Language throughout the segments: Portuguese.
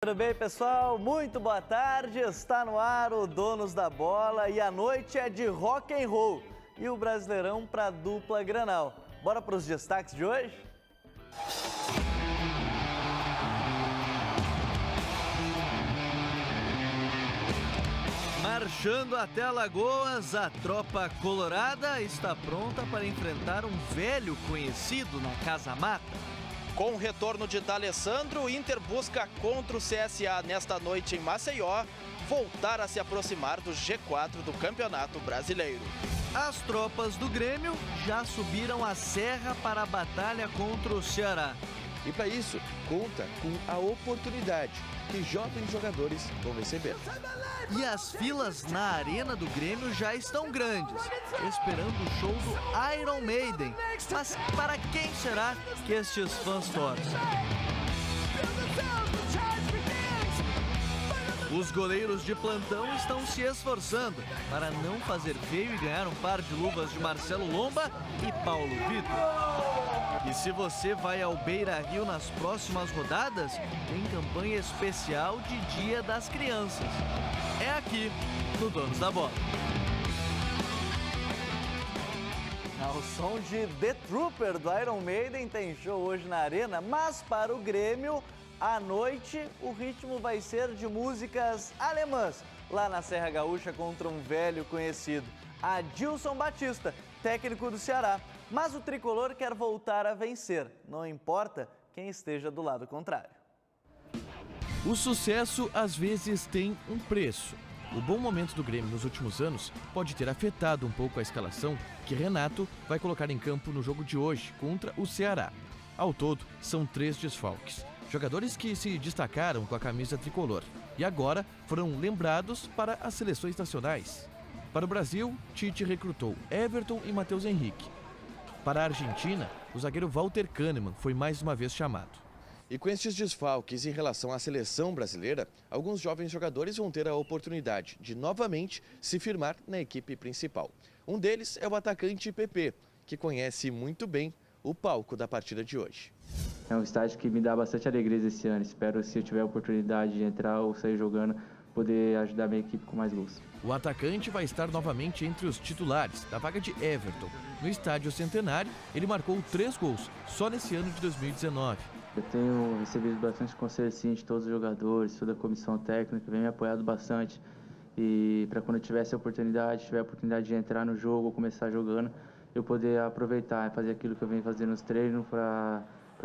Tudo bem, pessoal? Muito boa tarde. Está no ar o Donos da Bola e a noite é de rock and roll e o Brasileirão para a dupla Grenal. Bora para os destaques de hoje? Marchando até Alagoas, a tropa colorada está pronta para enfrentar um velho conhecido na Casa Mata. Com o retorno de D'Alessandro, o Inter busca contra o CSA nesta noite em Maceió voltar a se aproximar do G4 do Campeonato Brasileiro. As tropas do Grêmio já subiram a serra para a batalha contra o Ceará. E para isso, conta com a oportunidade que jovens jogadores vão receber. E as filas na arena do Grêmio já estão grandes, esperando o show do Iron Maiden. Mas para quem será que estes fãs torcem? Os goleiros de plantão estão se esforçando para não fazer feio e ganhar um par de luvas de Marcelo Lomba e Paulo Vitor. E se você vai ao Beira-Rio nas próximas rodadas, tem campanha especial de Dia das Crianças. É aqui, no Donos da Bola. O som de The Trooper do Iron Maiden tem show hoje na Arena, mas para o Grêmio, à noite, o ritmo vai ser de músicas alemãs, lá na Serra Gaúcha contra um velho conhecido, Adilson Batista, técnico do Ceará. Mas o tricolor quer voltar a vencer, não importa quem esteja do lado contrário. O sucesso às vezes tem um preço. O bom momento do Grêmio nos últimos anos pode ter afetado um pouco a escalação que Renato vai colocar em campo no jogo de hoje contra o Ceará. Ao todo, são 3 desfalques. Jogadores que se destacaram com a camisa tricolor e agora foram lembrados para as seleções nacionais. Para o Brasil, Tite recrutou Everton e Matheus Henrique. Para a Argentina, o zagueiro Walter Kahneman foi mais uma vez chamado. E com estes desfalques em relação à seleção brasileira, alguns jovens jogadores vão ter a oportunidade de novamente se firmar na equipe principal. Um deles é o atacante PP, que conhece muito bem o palco da partida de hoje. É um estágio que me dá bastante alegria esse ano. Espero, se eu tiver a oportunidade de entrar ou sair jogando, poder ajudar a minha equipe com mais gols. O atacante vai estar novamente entre os titulares da vaga de Everton. No Estádio Centenário, ele marcou 3 gols só nesse ano de 2019. Eu tenho recebido bastante conselho sim, de todos os jogadores, toda a comissão técnica, vem me apoiado bastante. E para quando eu tiver a oportunidade de entrar no jogo ou começar jogando, eu poder aproveitar e fazer aquilo que eu venho fazendo nos treinos para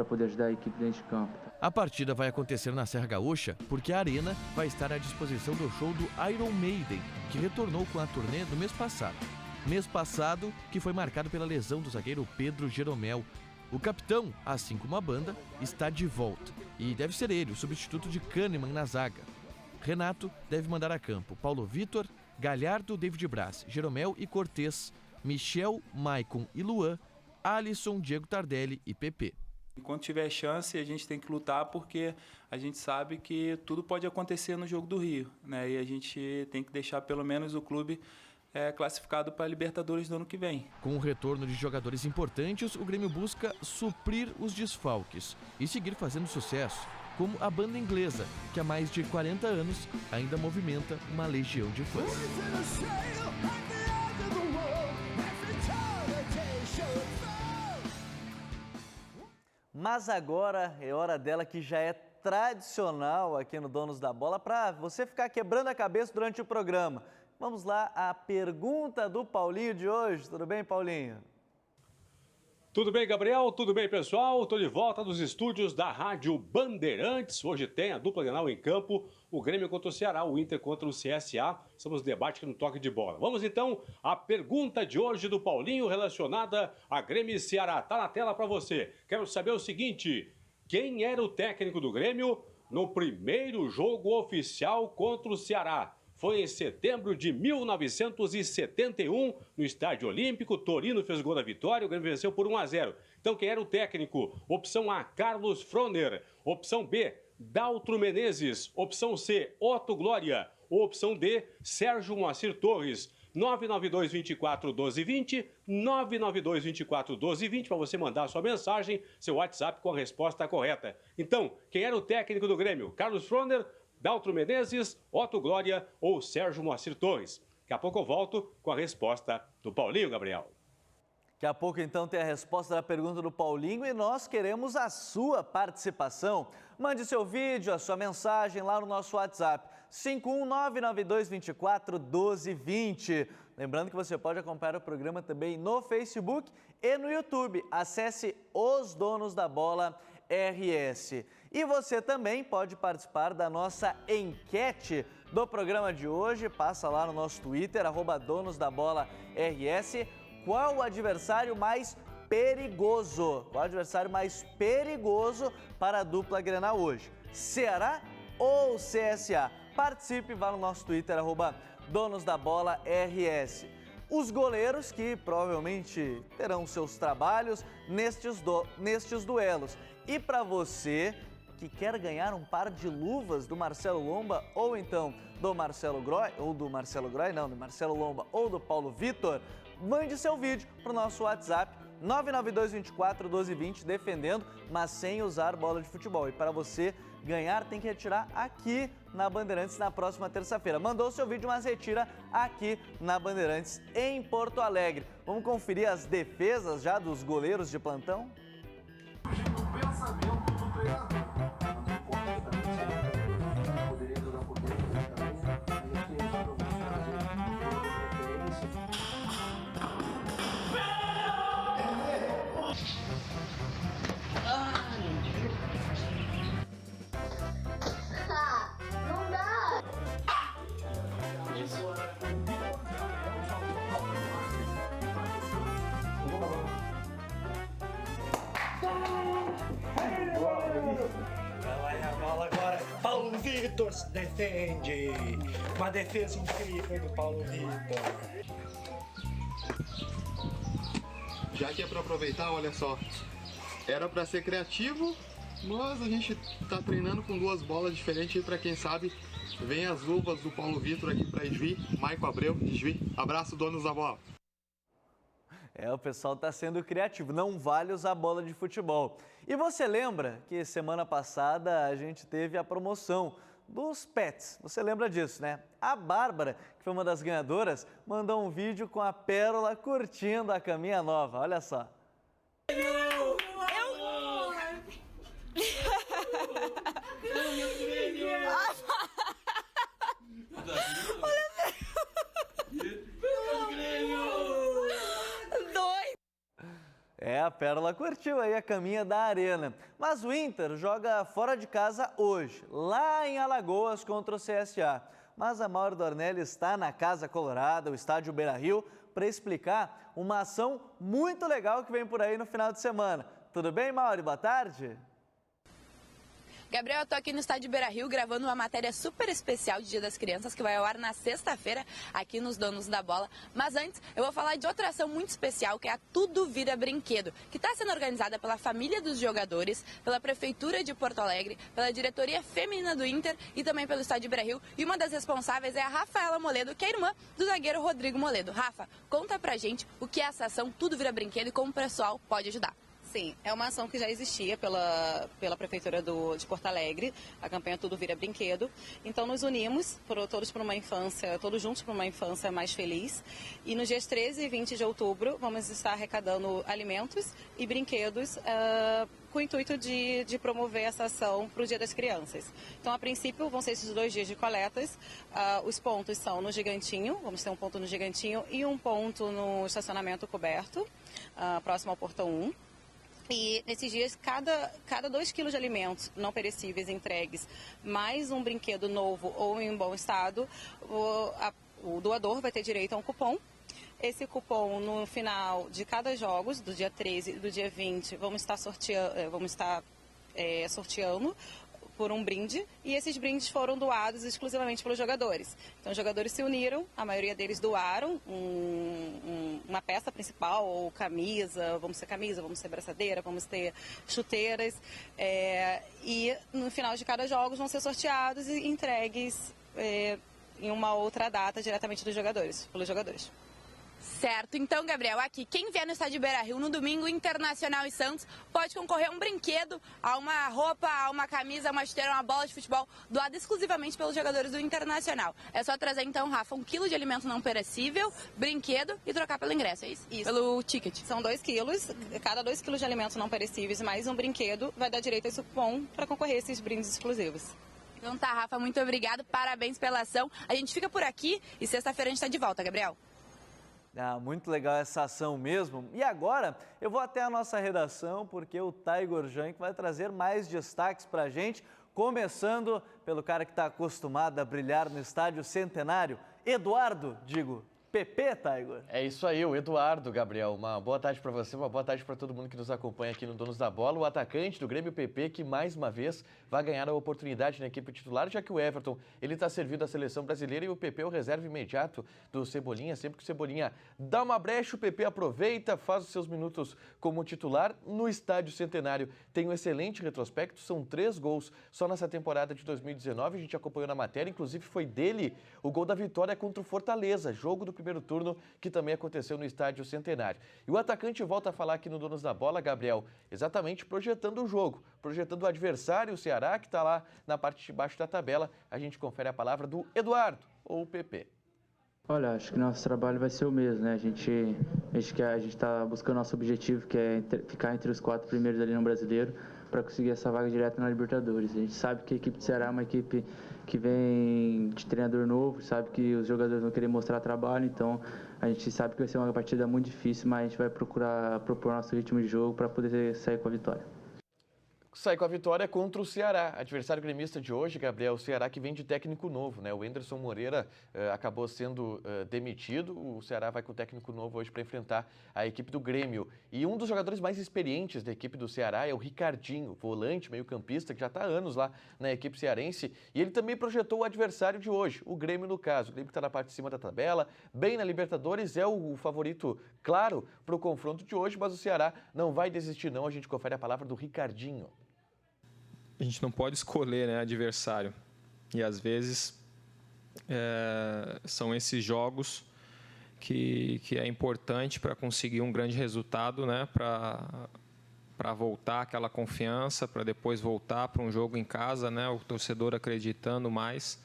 poder ajudar a equipe dentro de campo. A partida vai acontecer na Serra Gaúcha porque a Arena vai estar à disposição do show do Iron Maiden, que retornou com a turnê no mês passado. Mês passado que foi marcado pela lesão do zagueiro Pedro Jeromel. O capitão, assim como a banda, está de volta e deve ser ele, o substituto de Kahneman na zaga. Renato deve mandar a campo Paulo Vitor, Galhardo, David Braz, Jeromel e Cortez, Michel, Maicon e Luan, Alisson, Diego Tardelli e PP. Enquanto tiver chance, a gente tem que lutar porque a gente sabe que tudo pode acontecer no Jogo do Rio, né? E a gente tem que deixar pelo menos o clube classificado para a Libertadores do ano que vem. Com o retorno de jogadores importantes, o Grêmio busca suprir os desfalques e seguir fazendo sucesso, como a banda inglesa, que há mais de 40 anos ainda movimenta uma legião de fãs. Mas agora é hora dela que já é tradicional aqui no Donos da Bola para você ficar quebrando a cabeça durante o programa. Vamos lá, a pergunta do Paulinho de hoje. Tudo bem, Paulinho? Tudo bem, Gabriel? Tudo bem, pessoal? Estou de volta dos estúdios da Rádio Bandeirantes. Hoje tem a dupla Grenal em campo, o Grêmio contra o Ceará, o Inter contra o CSA. Estamos no debate aqui no Toque de Bola. Vamos então à pergunta de hoje do Paulinho relacionada a Grêmio e Ceará. Está na tela para você. Quero saber o seguinte: quem era o técnico do Grêmio no primeiro jogo oficial contra o Ceará? Foi em setembro de 1971, no Estádio Olímpico. Torino fez o gol da vitória, o Grêmio venceu por 1-0. Então, quem era o técnico? Opção A, Carlos Froner. Opção B, Daltro Menezes. Opção C, Otto Glória. Ou opção D, Sérgio Moacir Torres. 992-24-1220, 992-24-1220, para você mandar sua mensagem, seu WhatsApp com a resposta correta. Então, quem era o técnico do Grêmio? Carlos Froner, Daltro Menezes, Otto Glória ou Sérgio Moacir Torres? Daqui a pouco eu volto com a resposta do Paulinho, Gabriel. Daqui a pouco, então, tem a resposta da pergunta do Paulinho e nós queremos a sua participação. Mande seu vídeo, a sua mensagem lá no nosso WhatsApp, 51992241220. Lembrando que você pode acompanhar o programa também no Facebook e no YouTube. Acesse Os Donos da Bola RS. E você também pode participar da nossa enquete do programa de hoje. Passa lá no nosso Twitter, @DonosDaBolaRS. Qual o adversário mais perigoso? Qual o adversário mais perigoso para a dupla Grenal hoje? Ceará ou CSA? Participe, vá no nosso Twitter, @DonosDaBolaRS. Os goleiros que provavelmente terão seus trabalhos nestes duelos. E para você que quer ganhar um par de luvas do Marcelo Lomba ou então do Marcelo Groy, do Marcelo Lomba ou do Paulo Vitor, mande seu vídeo para o nosso WhatsApp 992241220 defendendo, mas sem usar bola de futebol. E para você ganhar tem que retirar aqui na Bandeirantes na próxima terça-feira. Mandou seu vídeo, mas retira aqui na Bandeirantes em Porto Alegre. Vamos conferir as defesas já dos goleiros de plantão? Vai a bola agora. Paulo Vitor se defende. Uma defesa incrível do Paulo Vitor. Já que é para aproveitar, olha só. Era para ser criativo, mas a gente tá treinando com duas bolas diferentes e para quem sabe, vem as luvas do Paulo Vitor aqui para Esvi, Maico Abreu, Esvi. Abraço, donos da bola. O pessoal está sendo criativo, não vale usar bola de futebol. E você lembra que semana passada a gente teve a promoção dos pets, você lembra disso, né? A Bárbara, que foi uma das ganhadoras, mandou um vídeo com a Pérola curtindo a caminha nova, olha só. A Pérola curtiu aí a caminha da arena. Mas o Inter joga fora de casa hoje, lá em Alagoas contra o CSA. Mas a Mauro Dornelli está na Casa Colorada, o estádio Beira-Rio, para explicar uma ação muito legal que vem por aí no final de semana. Tudo bem, Mauro? Boa tarde. Gabriel, eu estou aqui no estádio Beira-Rio gravando uma matéria super especial de Dia das Crianças que vai ao ar na sexta-feira aqui nos Donos da Bola. Mas antes, eu vou falar de outra ação muito especial que é a Tudo Vira Brinquedo, que está sendo organizada pela família dos jogadores, pela Prefeitura de Porto Alegre, pela diretoria feminina do Inter e também pelo estádio Beira-Rio. E uma das responsáveis é a Rafaela Moledo, que é irmã do zagueiro Rodrigo Moledo. Rafa, conta pra gente o que é essa ação Tudo Vira Brinquedo e como o pessoal pode ajudar. Sim, é uma ação que já existia pela Prefeitura de Porto Alegre, a campanha Tudo Vira Brinquedo. Então nos unimos, todos juntos para uma infância mais feliz. E nos dias 13 e 20 de outubro vamos estar arrecadando alimentos e brinquedos com o intuito de promover essa ação para o Dia das Crianças. Então, a princípio, vão ser esses 2 dias de coletas. Os pontos são no Gigantinho, vamos ter um ponto no Gigantinho e um ponto no estacionamento coberto, próximo ao Portão 1. E nesses dias, cada 2 quilos de alimentos não perecíveis entregues, mais um brinquedo novo ou em bom estado, o doador vai ter direito a um cupom. Esse cupom, no final de cada jogos, do dia 13 e do dia 20, vamos estar sorteando por um brinde, e esses brindes foram doados exclusivamente pelos jogadores. Então, os jogadores se uniram, a maioria deles doaram uma peça principal, ou camisa, vamos ter braçadeira, vamos ter chuteiras, e no final de cada jogo vão ser sorteados e entregues em uma outra data diretamente pelos jogadores. Certo, então, Gabriel, aqui, quem vier no estádio Beira-Rio no domingo, Internacional e Santos, pode concorrer a um brinquedo, a uma roupa, a uma camisa, uma chuteira, uma bola de futebol, doada exclusivamente pelos jogadores do Internacional. É só trazer, então, Rafa, 1 quilo de alimento não perecível, brinquedo e trocar pelo ingresso, é isso? Isso. Pelo ticket. São 2 quilos, cada 2 quilos de alimentos não perecíveis mais um brinquedo vai dar direito a esse cupom para concorrer a esses brindes exclusivos. Então tá, Rafa, muito obrigado, parabéns pela ação. A gente fica por aqui e sexta-feira a gente está de volta, Gabriel. Muito legal essa ação mesmo. E agora eu vou até a nossa redação porque o Taigor Jank vai trazer mais destaques para a gente, começando pelo cara que está acostumado a brilhar no Estádio Centenário, Eduardo, PP, Taigor. É isso aí, o Eduardo, Gabriel. Uma boa tarde para você, uma boa tarde para todo mundo que nos acompanha aqui no Donos da Bola. O atacante do Grêmio PP, que mais uma vez vai ganhar a oportunidade na equipe titular, já que o Everton ele está servindo a seleção brasileira e o PP é o reserva imediato do Cebolinha. Sempre que o Cebolinha dá uma brecha, o PP aproveita, faz os seus minutos como titular. No Estádio Centenário tem um excelente retrospecto, são 3 gols só nessa temporada de 2019. A gente acompanhou na matéria, inclusive foi dele o gol da vitória contra o Fortaleza, jogo do primeiro turno que também aconteceu no Estádio Centenário. E o atacante volta a falar aqui no Donos da Bola, Gabriel, exatamente projetando o jogo, projetando o adversário, o Ceará, que está lá na parte de baixo da tabela. A gente confere a palavra do Eduardo, ou PP. Olha, acho que nosso trabalho vai ser o mesmo, né? A gente está buscando nosso objetivo, que é ficar entre os 4 primeiros ali no Brasileiro, para conseguir essa vaga direta na Libertadores. A gente sabe que a equipe do Ceará é uma equipe que vem de treinador novo, sabe que os jogadores vão querer mostrar trabalho, então a gente sabe que vai ser uma partida muito difícil, mas a gente vai procurar propor nosso ritmo de jogo para poder sair com a vitória. Sai com a vitória contra o Ceará, adversário gremista de hoje, Gabriel, o Ceará que vem de técnico novo, né? O Anderson Moreira acabou sendo demitido, o Ceará vai com o técnico novo hoje para enfrentar a equipe do Grêmio. E um dos jogadores mais experientes da equipe do Ceará é o Ricardinho, volante, meio-campista, que já está há anos lá na equipe cearense, e ele também projetou o adversário de hoje, o Grêmio no caso. O Grêmio está na parte de cima da tabela, bem na Libertadores, é o favorito, claro, para o confronto de hoje, mas o Ceará não vai desistir não, a gente confere a palavra do Ricardinho. A gente não pode escolher, né, adversário. E às vezes são esses jogos que é importante para conseguir um grande resultado, né, para voltar aquela confiança, para depois voltar para um jogo em casa, né, o torcedor acreditando mais.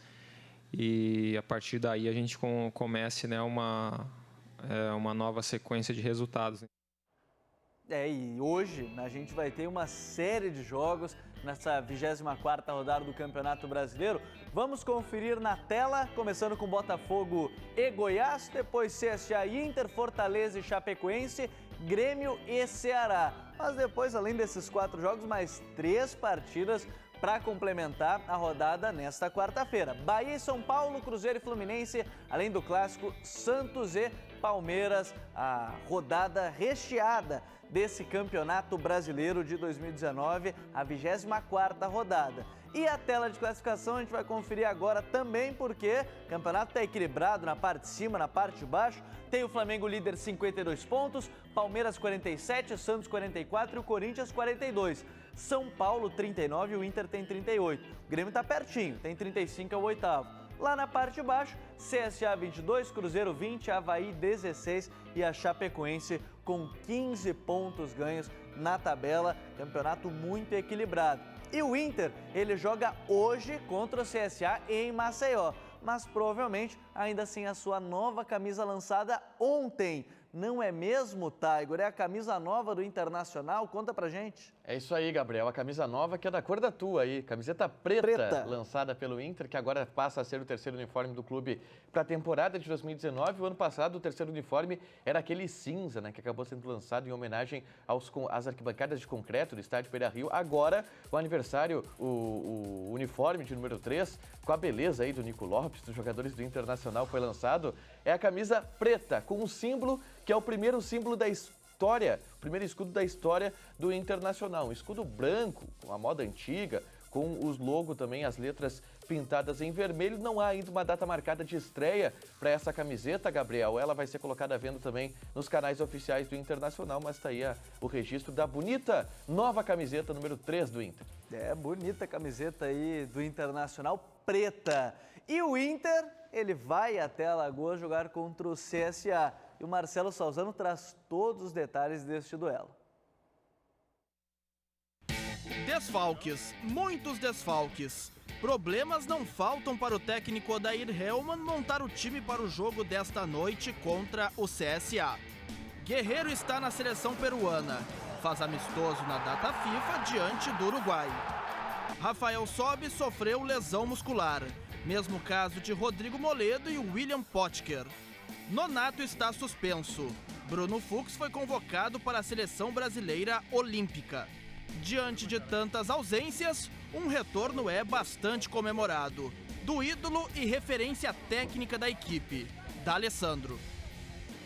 E a partir daí a gente comece, né, uma nova sequência de resultados. E hoje a gente vai ter uma série de jogos nessa 24ª rodada do Campeonato Brasileiro. Vamos conferir na tela, começando com Botafogo e Goiás, depois CSA e Inter, Fortaleza e Chapecoense, Grêmio e Ceará. Mas depois, além desses 4 jogos, mais 3 partidas para complementar a rodada nesta quarta-feira. Bahia e São Paulo, Cruzeiro e Fluminense, além do clássico Santos e Palmeiras, a rodada recheada desse Campeonato Brasileiro de 2019, a 24ª rodada. E a tela de classificação a gente vai conferir agora também, porque o campeonato está equilibrado na parte de cima, na parte de baixo. Tem o Flamengo líder 52 pontos, Palmeiras 47, Santos 44 e o Corinthians 42. São Paulo 39 e o Inter tem 38. O Grêmio está pertinho, tem 35, é o 8º. Lá na parte de baixo, CSA 22, Cruzeiro 20, Avaí 16 e a Chapecoense com 15 pontos ganhos na tabela. Campeonato muito equilibrado. E o Inter, ele joga hoje contra o CSA em Maceió, mas provavelmente ainda sem a sua nova camisa lançada ontem. Não é mesmo, Taigor? É a camisa nova do Internacional? Conta pra gente. É isso aí, Gabriel. A camisa nova que é da cor da tua aí. Camiseta preta, lançada pelo Inter, que agora passa a ser o terceiro uniforme do clube para a temporada de 2019. O ano passado, o terceiro uniforme era aquele cinza, né, que acabou sendo lançado em homenagem às arquibancadas de concreto do estádio Beira-Rio. Agora, o aniversário, o uniforme de número 3, com a beleza aí do Nico Lopes, dos jogadores do Internacional, foi lançado. É a camisa preta, com um símbolo que é o primeiro símbolo da história, o primeiro escudo da história do Internacional. Um escudo branco, com a moda antiga, com os logos também, as letras pintadas em vermelho. Não há ainda uma data marcada de estreia para essa camiseta, Gabriel. Ela vai ser colocada à venda também nos canais oficiais do Internacional, mas está aí o registro da bonita nova camiseta número 3 do Inter. Bonita camiseta aí do Internacional, preta. E o Inter, ele vai até Alagoas jogar contra o CSA. E o Marcelo Salzano traz todos os detalhes deste duelo. Desfalques, muitos desfalques. Problemas não faltam para o técnico Odair Hellmann montar o time para o jogo desta noite contra o CSA. Guerreiro está na seleção peruana, faz amistoso na data FIFA diante do Uruguai. Rafael Sobis sofreu lesão muscular, mesmo caso de Rodrigo Moledo e William Potker. Nonato está suspenso. Bruno Fux foi convocado para a seleção brasileira olímpica. Diante de tantas ausências, um retorno é bastante comemorado, do ídolo e referência técnica da equipe, D'Alessandro.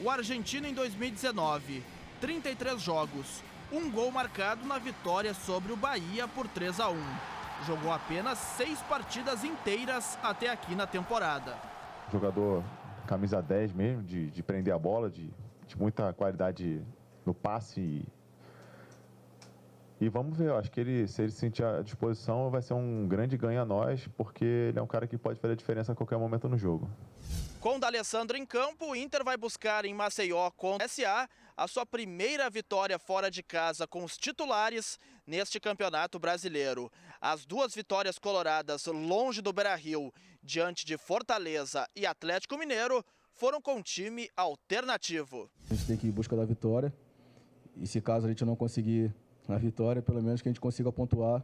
O argentino em 2019, 33 jogos, um gol marcado na vitória sobre o Bahia por 3-1. Jogou apenas 6 partidas inteiras até aqui na temporada. Jogador camisa 10 mesmo, de prender a bola, de muita qualidade no passe. E vamos ver, eu acho que se ele sentir a disposição, vai ser um grande ganho a nós, porque ele é um cara que pode fazer a diferença a qualquer momento no jogo. Com D'Alessandro em campo, o Inter vai buscar em Maceió contra o SA a sua primeira vitória fora de casa com os titulares neste Campeonato Brasileiro. As 2 vitórias coloradas longe do Beira-Rio, diante de Fortaleza e Atlético Mineiro, foram com time alternativo. A gente tem que ir em busca da vitória, e se caso a gente não conseguir a vitória, pelo menos que a gente consiga pontuar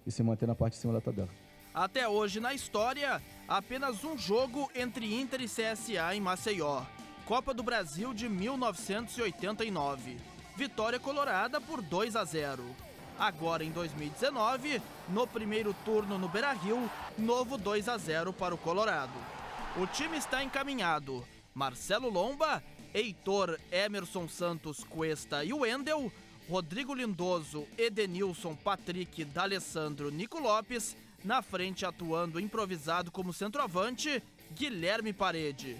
e se manter na parte de cima da tabela. Até hoje na história, apenas um jogo entre Inter e CSA em Maceió. Copa do Brasil de 1989. Vitória colorada por 2-0. Agora em 2019, no primeiro turno no Beira-Rio, novo 2-0 para o Colorado. O time está encaminhado. Marcelo Lomba, Heitor, Emerson Santos, Cuesta e Wendel, Rodrigo Lindoso, Edenilson, Patrick, D'Alessandro, Nico Lopes, na frente atuando improvisado como centroavante, Guilherme Parede.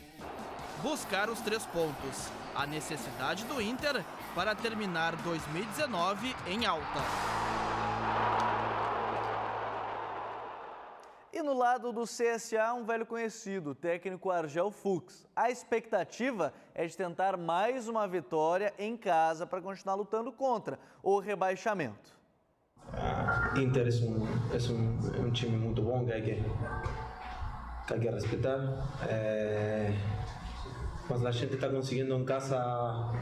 Buscar os 3 pontos, a necessidade do Inter para terminar 2019 em alta. E no lado do CSA, um velho conhecido, o técnico Argel Fux. A expectativa é de tentar mais uma vitória em casa para continuar lutando contra o rebaixamento. Inter é um time muito bom que hay que respeitar. Mas a gente está conseguindo em casa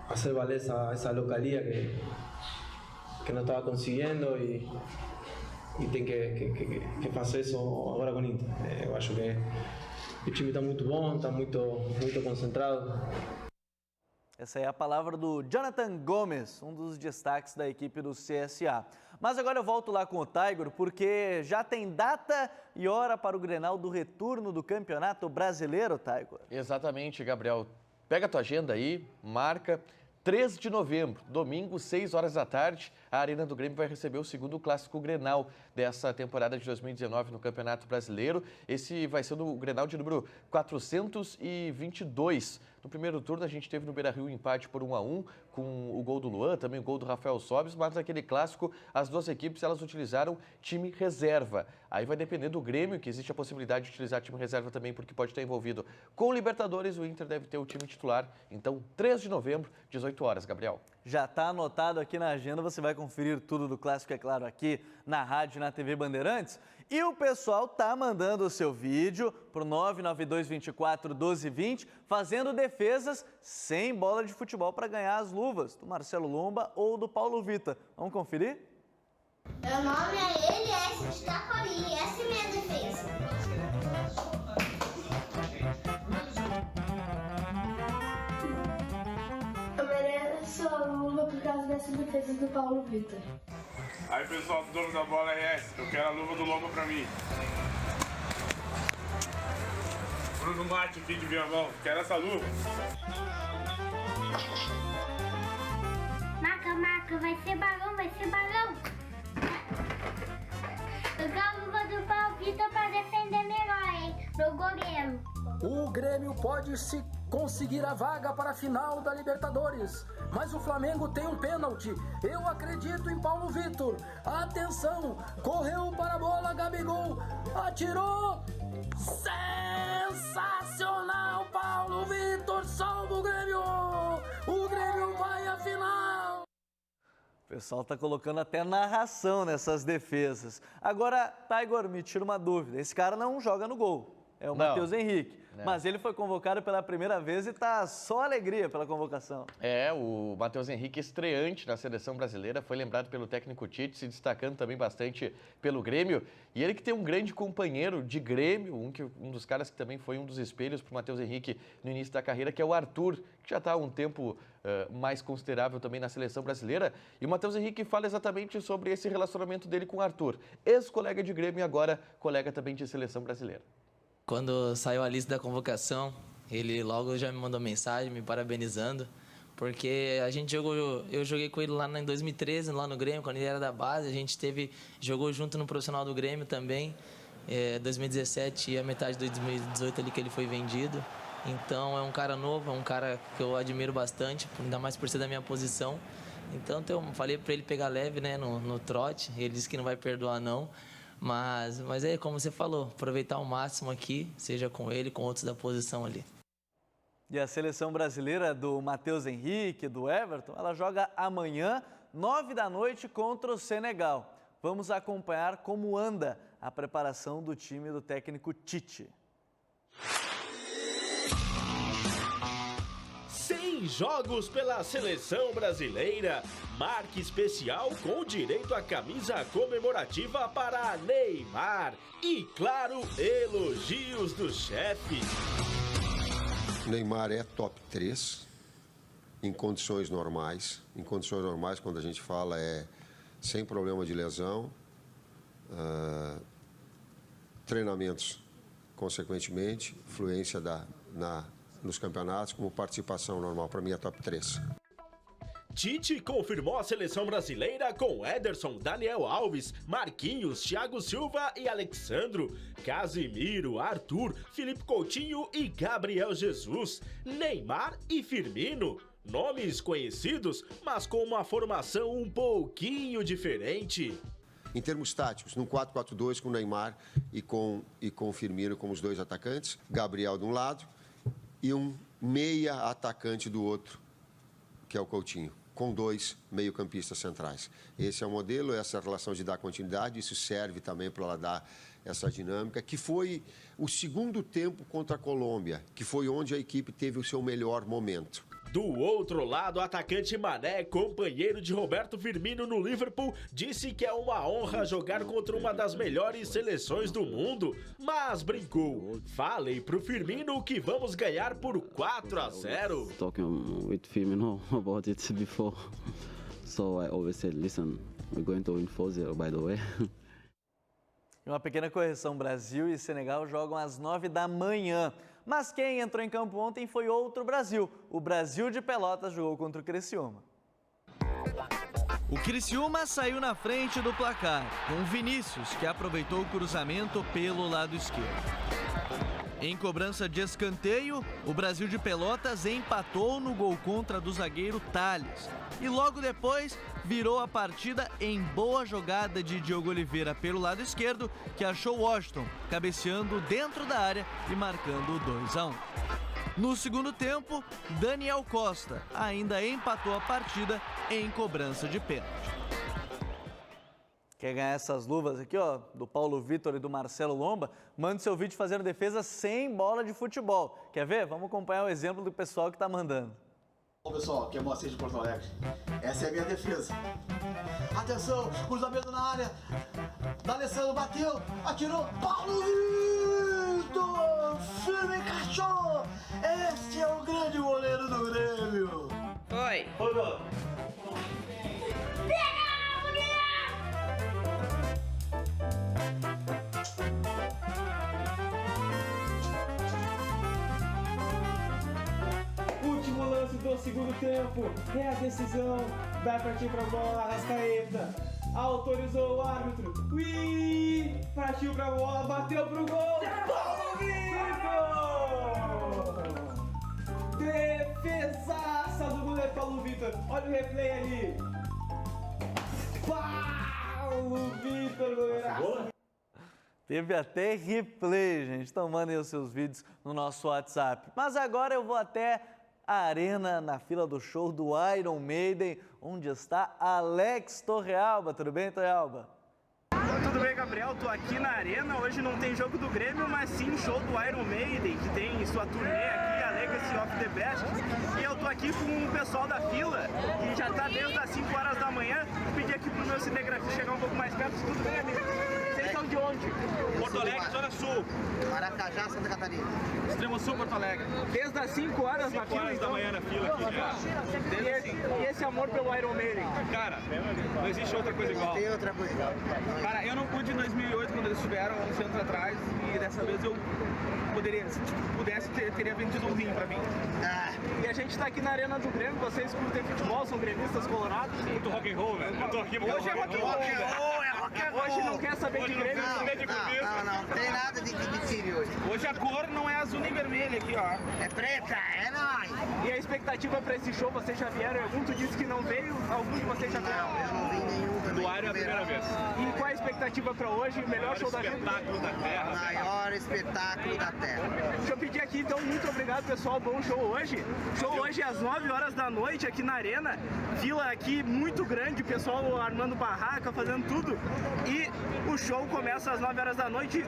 fazer valer essa localidade que não estava conseguindo e tem que fazer isso agora com o Inter. Eu acho que o time está muito bom, está muito concentrado. Essa é a palavra do Jonathan Gomes, um dos destaques da equipe do CSA. Mas agora eu volto lá com o Tiger, porque já tem data e hora para o Grenal do retorno do Campeonato Brasileiro, Tiger. Exatamente, Gabriel. Pega a tua agenda aí, marca. 3 de novembro, domingo, 6 horas da tarde, a Arena do Grêmio vai receber o segundo Clássico Grenal dessa temporada de 2019 no Campeonato Brasileiro. Esse vai ser o Grenal de número 422. No primeiro turno, a gente teve no Beira-Rio um empate por 1-1, com o gol do Luan, também o gol do Rafael Sobis, mas naquele clássico, as 2 equipes elas utilizaram time reserva. Aí vai depender do Grêmio, que existe a possibilidade de utilizar time reserva também, porque pode estar envolvido com o Libertadores, o Inter deve ter o time titular. Então, 3 de novembro, 18 horas, Gabriel. Já está anotado aqui na agenda, você vai conferir tudo do Clássico, é claro, aqui na rádio e na TV Bandeirantes. E o pessoal tá mandando o seu vídeo pro 992241220, fazendo defesas sem bola de futebol para ganhar as luvas do Marcelo Lomba ou do Paulo Vitor. Vamos conferir? Meu nome é Elias de Taquari, essa é minha defesa. Eu mereço a luva por causa dessa defesa do Paulo Vitor. Aí pessoal, do dono da bola é esse, eu quero a luva do Lomba pra mim. Bruno Mate, filho de violão, quero essa luva. Marca, vai ser balão. Eu quero a luva do Paulo Vitor pra defender melhor, hein, meu goleiro. o Grêmio pode se conseguir a vaga para a final da Libertadores. Mas o Flamengo tem um pênalti. Eu acredito em Paulo Vitor. Atenção, correu para a bola, Gabigol atirou. Sensacional, Paulo Vitor salva o Grêmio. O Grêmio vai à final. O pessoal tá colocando até narração nessas defesas. Agora, Tiger, me tira uma dúvida. Esse cara não joga no gol. É o Matheus Henrique. Mas ele foi convocado pela primeira vez e tá só alegria pela convocação. O Matheus Henrique, estreante na seleção brasileira, foi lembrado pelo técnico Tite, se destacando também bastante pelo Grêmio. E ele que tem um grande companheiro de Grêmio, um dos caras que também foi um dos espelhos para o Matheus Henrique no início da carreira, que é o Arthur, que já está há um tempo mais considerável também na seleção brasileira. E o Matheus Henrique fala exatamente sobre esse relacionamento dele com o Arthur, ex-colega de Grêmio e agora colega também de seleção brasileira. Quando saiu a lista da convocação, ele logo já me mandou mensagem me parabenizando, porque eu joguei com ele lá em 2013, lá no Grêmio, quando ele era da base, a gente jogou junto no profissional do Grêmio também, 2017 e a metade de 2018 ali que ele foi vendido. Então é um cara novo, é um cara que eu admiro bastante, ainda mais por ser da minha posição. Então eu falei para ele pegar leve, né, no trote, ele disse que não vai perdoar não. Mas é como você falou, aproveitar ao máximo aqui, seja com ele, com outros da posição ali. E a seleção brasileira do Matheus Henrique, do Everton, ela joga amanhã, 9 da noite, contra o Senegal. Vamos acompanhar como anda a preparação do time do técnico Tite. 100 jogos pela seleção brasileira. Marca especial com direito à camisa comemorativa para Neymar. E, claro, elogios do chefe. Neymar é top 3 em condições normais. Em condições normais, quando a gente fala, é sem problema de lesão. Treinamentos, consequentemente, fluência nos campeonatos, como participação normal. Para mim é top 3. Tite confirmou a seleção brasileira com Ederson, Daniel Alves, Marquinhos, Thiago Silva e Alexandro, Casimiro, Arthur, Felipe Coutinho e Gabriel Jesus, Neymar e Firmino. Nomes conhecidos, mas com uma formação um pouquinho diferente. Em termos táticos, num 4-4-2 com Neymar e com Firmino como os dois atacantes, Gabriel de um lado e um meia atacante do outro, que é o Coutinho, com 2 meio-campistas centrais. Esse é o modelo, essa relação de dar continuidade, isso serve também para ela dar essa dinâmica, que foi o segundo tempo contra a Colômbia, que foi onde a equipe teve o seu melhor momento. Do outro lado, o atacante Mané, companheiro de Roberto Firmino no Liverpool, disse que é uma honra jogar contra uma das melhores seleções do mundo, mas brincou. Falei pro Firmino que vamos ganhar por 4-0. Talking with Firmino about it before, so I always said, listen, we're going to win 4-0 by the way. Uma pequena correção, Brasil e Senegal jogam às 9 da manhã. Mas quem entrou em campo ontem foi outro Brasil. O Brasil de Pelotas jogou contra o Criciúma. O Criciúma saiu na frente do placar, com Vinícius, que aproveitou o cruzamento pelo lado esquerdo. Em cobrança de escanteio, o Brasil de Pelotas empatou no gol contra do zagueiro Thales. E logo depois, virou a partida em boa jogada de Diogo Oliveira pelo lado esquerdo, que achou Washington cabeceando dentro da área e marcando o 2-1. No segundo tempo, Daniel Costa ainda empatou a partida em cobrança de pênalti. Quer ganhar essas luvas aqui, ó, do Paulo Vitor e do Marcelo Lomba? Mande seu vídeo fazendo defesa sem bola de futebol. Quer ver? Vamos acompanhar o exemplo do pessoal que está mandando. Bom, pessoal, aqui é Moacir de Porto Alegre. Essa é a minha defesa. Atenção, cruzamento na área. D'Alessandro bateu, atirou. Paulo Vitor! Firme encaixou! Este é o grande goleiro do Grêmio. Foi. Foi, gol. Último lance do segundo tempo, é a decisão, vai partir pra bola, Arrascaeta, autorizou o árbitro, partiu pra bola, bateu pro gol, Paulo Vitor! Vitor. Olha o replay ali. Paulo Vitor, goleiraço. Teve até replay, gente. Então mandem os seus vídeos no nosso WhatsApp. Mas agora eu vou até a arena, na fila do show do Iron Maiden, onde está Alex Torrealba. Tudo bem, Torrealba? Tudo bem, Gabriel? Tô aqui na arena. Hoje não tem jogo do Grêmio, mas sim show do Iron Maiden, que tem sua turnê aqui, a Legacy of the Best. E eu tô aqui com o pessoal da fila, que já tá desde as 5 horas da manhã. Pedi aqui pro meu cinegrafista chegar um pouco mais perto. Tudo bem, amigo? Vocês são de onde? Porto Alegre, Zona Sul. Maracajá, Santa Catarina. Extremo Sul, Porto Alegre. Desde as 5 horas na fila, 5 horas da manhã na fila aqui. E esse amor pelo Iron Maiden? Cara, não existe outra coisa igual. Não tem outra coisa igual. Cara, eu não pude em 2008, quando eles estiveram, 11 anos atrás, e dessa vez eu poderia, se pudesse, teria vendido um rim pra mim. E a gente tá aqui na Arena do Grêmio, vocês curtem futebol, são gremistas colorados? Muito rock and roll, velho. Eu tô aqui porque hoje é rock and roll. Hoje não quer saber de Grêmio. Não tem nada de time hoje. Hoje a cor não é azul nem vermelha aqui, ó. É preta, é nóis. E a expectativa pra esse show, vocês já vieram? Algum tu disse que não veio, algum de vocês já vieram? Não, eu não vi nenhum também. Do Iron é a primeira vez. E qual é a expectativa pra hoje? O melhor show da vida? Espetáculo da Terra. Maior espetáculo da Terra. Deixa eu pedir aqui, então, muito obrigado, pessoal. Bom show hoje. Show hoje às 9 horas da noite aqui na Arena. Fila aqui muito grande, o pessoal armando barraca, fazendo tudo. E o show começa às 9 horas da noite.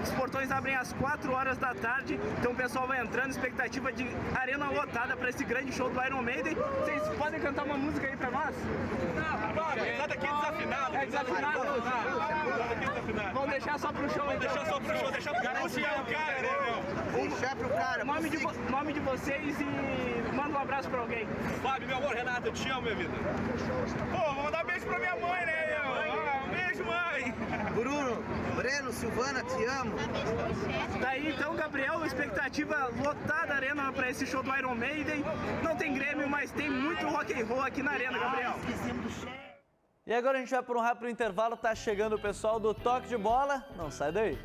Os portões abrem às 4 horas da tarde. Então o pessoal vai entrando, expectativa de arena lotada para esse grande show do Iron Maiden. Vocês podem cantar uma música aí para nós? Não, aqui é desafinado. É desafinado? Vamos deixar só pro show. Vamos deixar só pro show, deixar pro cara elogiar o cara, né, meu? Deixar pro cara. Nome de vocês e manda um abraço pra alguém. Fábio, meu amor, Renato, eu te amo, minha vida. Pô, vou mandar um beijo pra minha mãe, né, meu? Um beijo, mãe. Bruno, Breno, Silvana, te amo. Daí então, Gabriel, expectativa lotada da arena pra esse show do Iron Maiden. Não tem Grêmio, mas tem muito rock and roll aqui na arena, Gabriel. E agora a gente vai para um rápido intervalo, tá chegando o pessoal do Toque de Bola, não sai daí.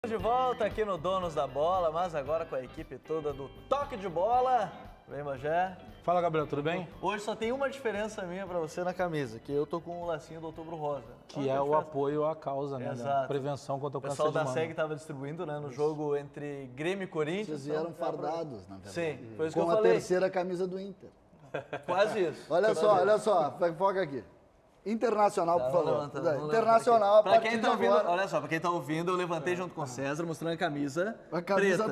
De volta aqui no Donos da Bola, mas agora com a equipe toda do Toque de Bola. Vem, Magé. Fala, Gabriel, tudo bem? Hoje só tem uma diferença minha pra você na camisa, que eu tô com o lacinho do Outubro Rosa. Que é o apoio à causa, né? Exato. Prevenção contra o câncer pessoal de mama. da SEG estava distribuindo, né, no jogo entre Grêmio e Corinthians. Vocês vieram fardados, na verdade. Sim, foi isso que eu falei. Com a terceira camisa do Inter. Quase isso. Olha só, foca aqui. Internacional, por favor. Internacional, a partir de agora. Olha só, pra quem tá ouvindo, eu levantei junto com o César, mostrando a camisa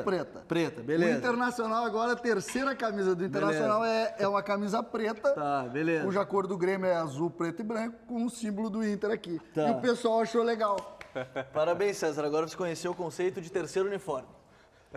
preta. Preta, beleza. O Internacional agora, a terceira camisa do Internacional é uma camisa preta. Tá, beleza. Cuja cor do Grêmio é azul, preto e branco, com o símbolo do Inter aqui. Tá. E o pessoal achou legal. Parabéns, César. Agora você conheceu o conceito de terceiro uniforme.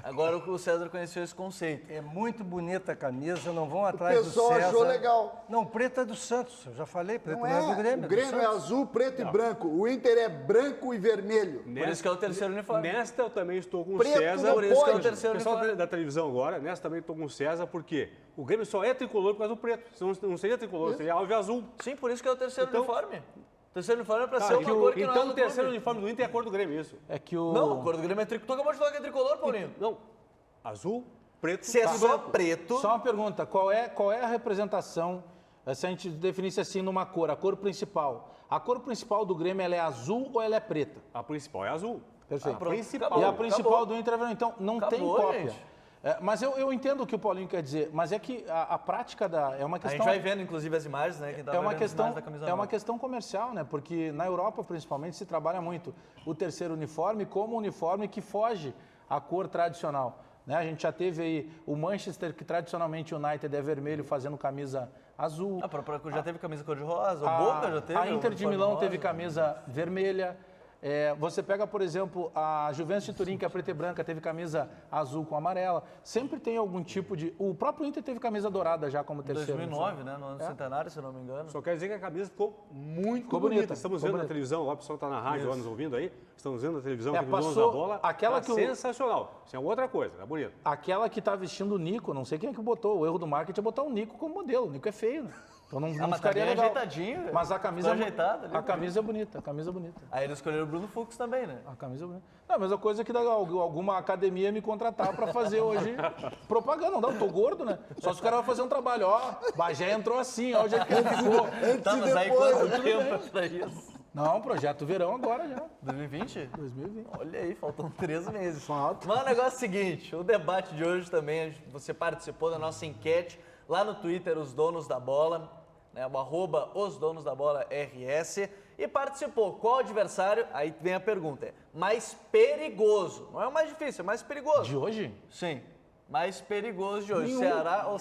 Agora o César conheceu esse conceito. É muito bonita a camisa, não vão atrás do César. O pessoal achou legal. Não, preto é do Santos, eu já falei, preto não é do Grêmio. O Grêmio é azul, preto e branco. O Inter é branco e vermelho. Por isso que é o terceiro uniforme. Nesta eu também estou com o Preto César. por isso que é o terceiro pessoal uniforme. da televisão agora, nesta também estou com o César, porque o Grêmio só é tricolor por causa do preto. Senão não seria tricolor, seria alvo e azul. Sim, por isso que é o terceiro uniforme. O terceiro uniforme é pra Tá, ser uma cor que não é então do o terceiro clube. uniforme do Inter é a cor do Grêmio, isso. É que o... Não, a cor do Grêmio é tricolor. Tu acabou de falar que é tricolor, Paulinho. Não, azul, preto... Se é só preto... Só uma pergunta, qual é a representação, se a gente definisse assim numa cor, a cor principal? A cor principal do Grêmio, ela é azul ou ela é preta? A principal é azul. Perfeito. A principal. E a principal do Inter é vermelha. Então, não tem cópia. Gente. Mas eu entendo o que o Paulinho quer dizer, mas é que a prática é uma questão... A gente vai vendo, inclusive, as imagens, né? Quem tá vendo as imagens da camisa uma questão comercial, né? Porque na Europa, principalmente, se trabalha muito o terceiro uniforme como uniforme que foge à cor tradicional. Né? A gente já teve aí o Manchester, que tradicionalmente o United é vermelho, fazendo camisa azul. Já teve camisa cor-de-rosa, o Boca já teve. A Inter de Milão teve camisa vermelha. Você pega, por exemplo, a Juventus de Turim, que é preta e branca, teve camisa azul com amarela. Sempre tem algum tipo de... O próprio Inter teve camisa dourada já como terceiro. 2009, né? No ano centenário, se eu não me engano. Só quer dizer que a camisa ficou muito bonita. Estamos vendo na televisão, ó, o pessoal está na rádio, ó, nos ouvindo aí. Estamos vendo na televisão aqui no Donos da Bola. Aquela tá sensacional. Isso é outra coisa, tá bonito. Aquela que tá vestindo o Nico, não sei quem é que botou. O erro do marketing é botar o Nico como modelo. O Nico é feio, né? Então não mas ficaria tá bem legal. ajeitadinho. Mas a camisa, ajeitada, ali, a camisa é bonita, a camisa é bonita. Aí eles escolheram o Bruno Fux também, né? A camisa é bonita. Não, a mesma coisa que alguma academia me contratar para fazer hoje propaganda. Não dá, eu tô gordo, né? Só se o cara vai fazer um trabalho, ó, Bagé entrou assim, ó, o jeito que ele ficou. Tá, mas aí quanto tempo pra isso? Não, projeto verão agora já. 2020? 2020. Olha aí, faltam 3 meses. Falta. Mas o negócio é o seguinte, o debate de hoje também, você participou da nossa enquete lá no Twitter, Os Donos da Bola, né, o @OsDonosDaBolaRS, e participou. Qual adversário, aí vem a pergunta, mais perigoso? Não é o mais difícil, é mais perigoso. De hoje? Sim. Mais perigoso de hoje, Nenhum. Ceará ou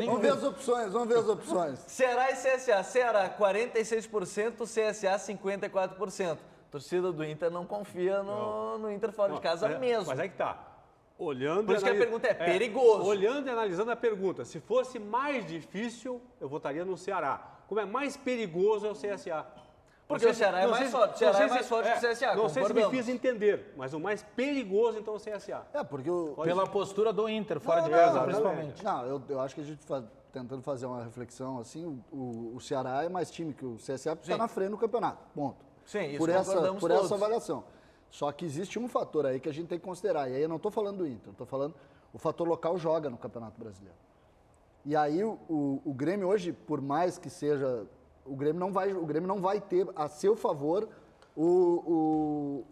Vamos ver as opções, Ceará e CSA. Ceará, 46%, CSA, 54%. A torcida do Inter não confia no Inter fora de casa mesmo. Mas aí que tá. Olhando Por isso que a pergunta é perigoso. Olhando e analisando a pergunta, se fosse mais difícil, eu votaria no Ceará. Como é mais perigoso é o CSA. Porque o Ceará é mais forte. O Ceará é mais forte que o CSA, Não sei se me concordamos. fiz entender, mas o mais perigoso, então, é o CSA. Porque pela postura do Inter, fora de casa, principalmente. Não, eu acho que a gente tentando fazer uma reflexão assim, o Ceará é mais time que o CSA, porque está na frente no campeonato, ponto. Sim, isso por concordamos todos. essa avaliação. Só que existe um fator aí que a gente tem que considerar, e aí eu não estou falando do Inter, eu estou falando o fator local joga no Campeonato Brasileiro. E aí o Grêmio hoje, por mais que seja... O Grêmio não vai ter a seu favor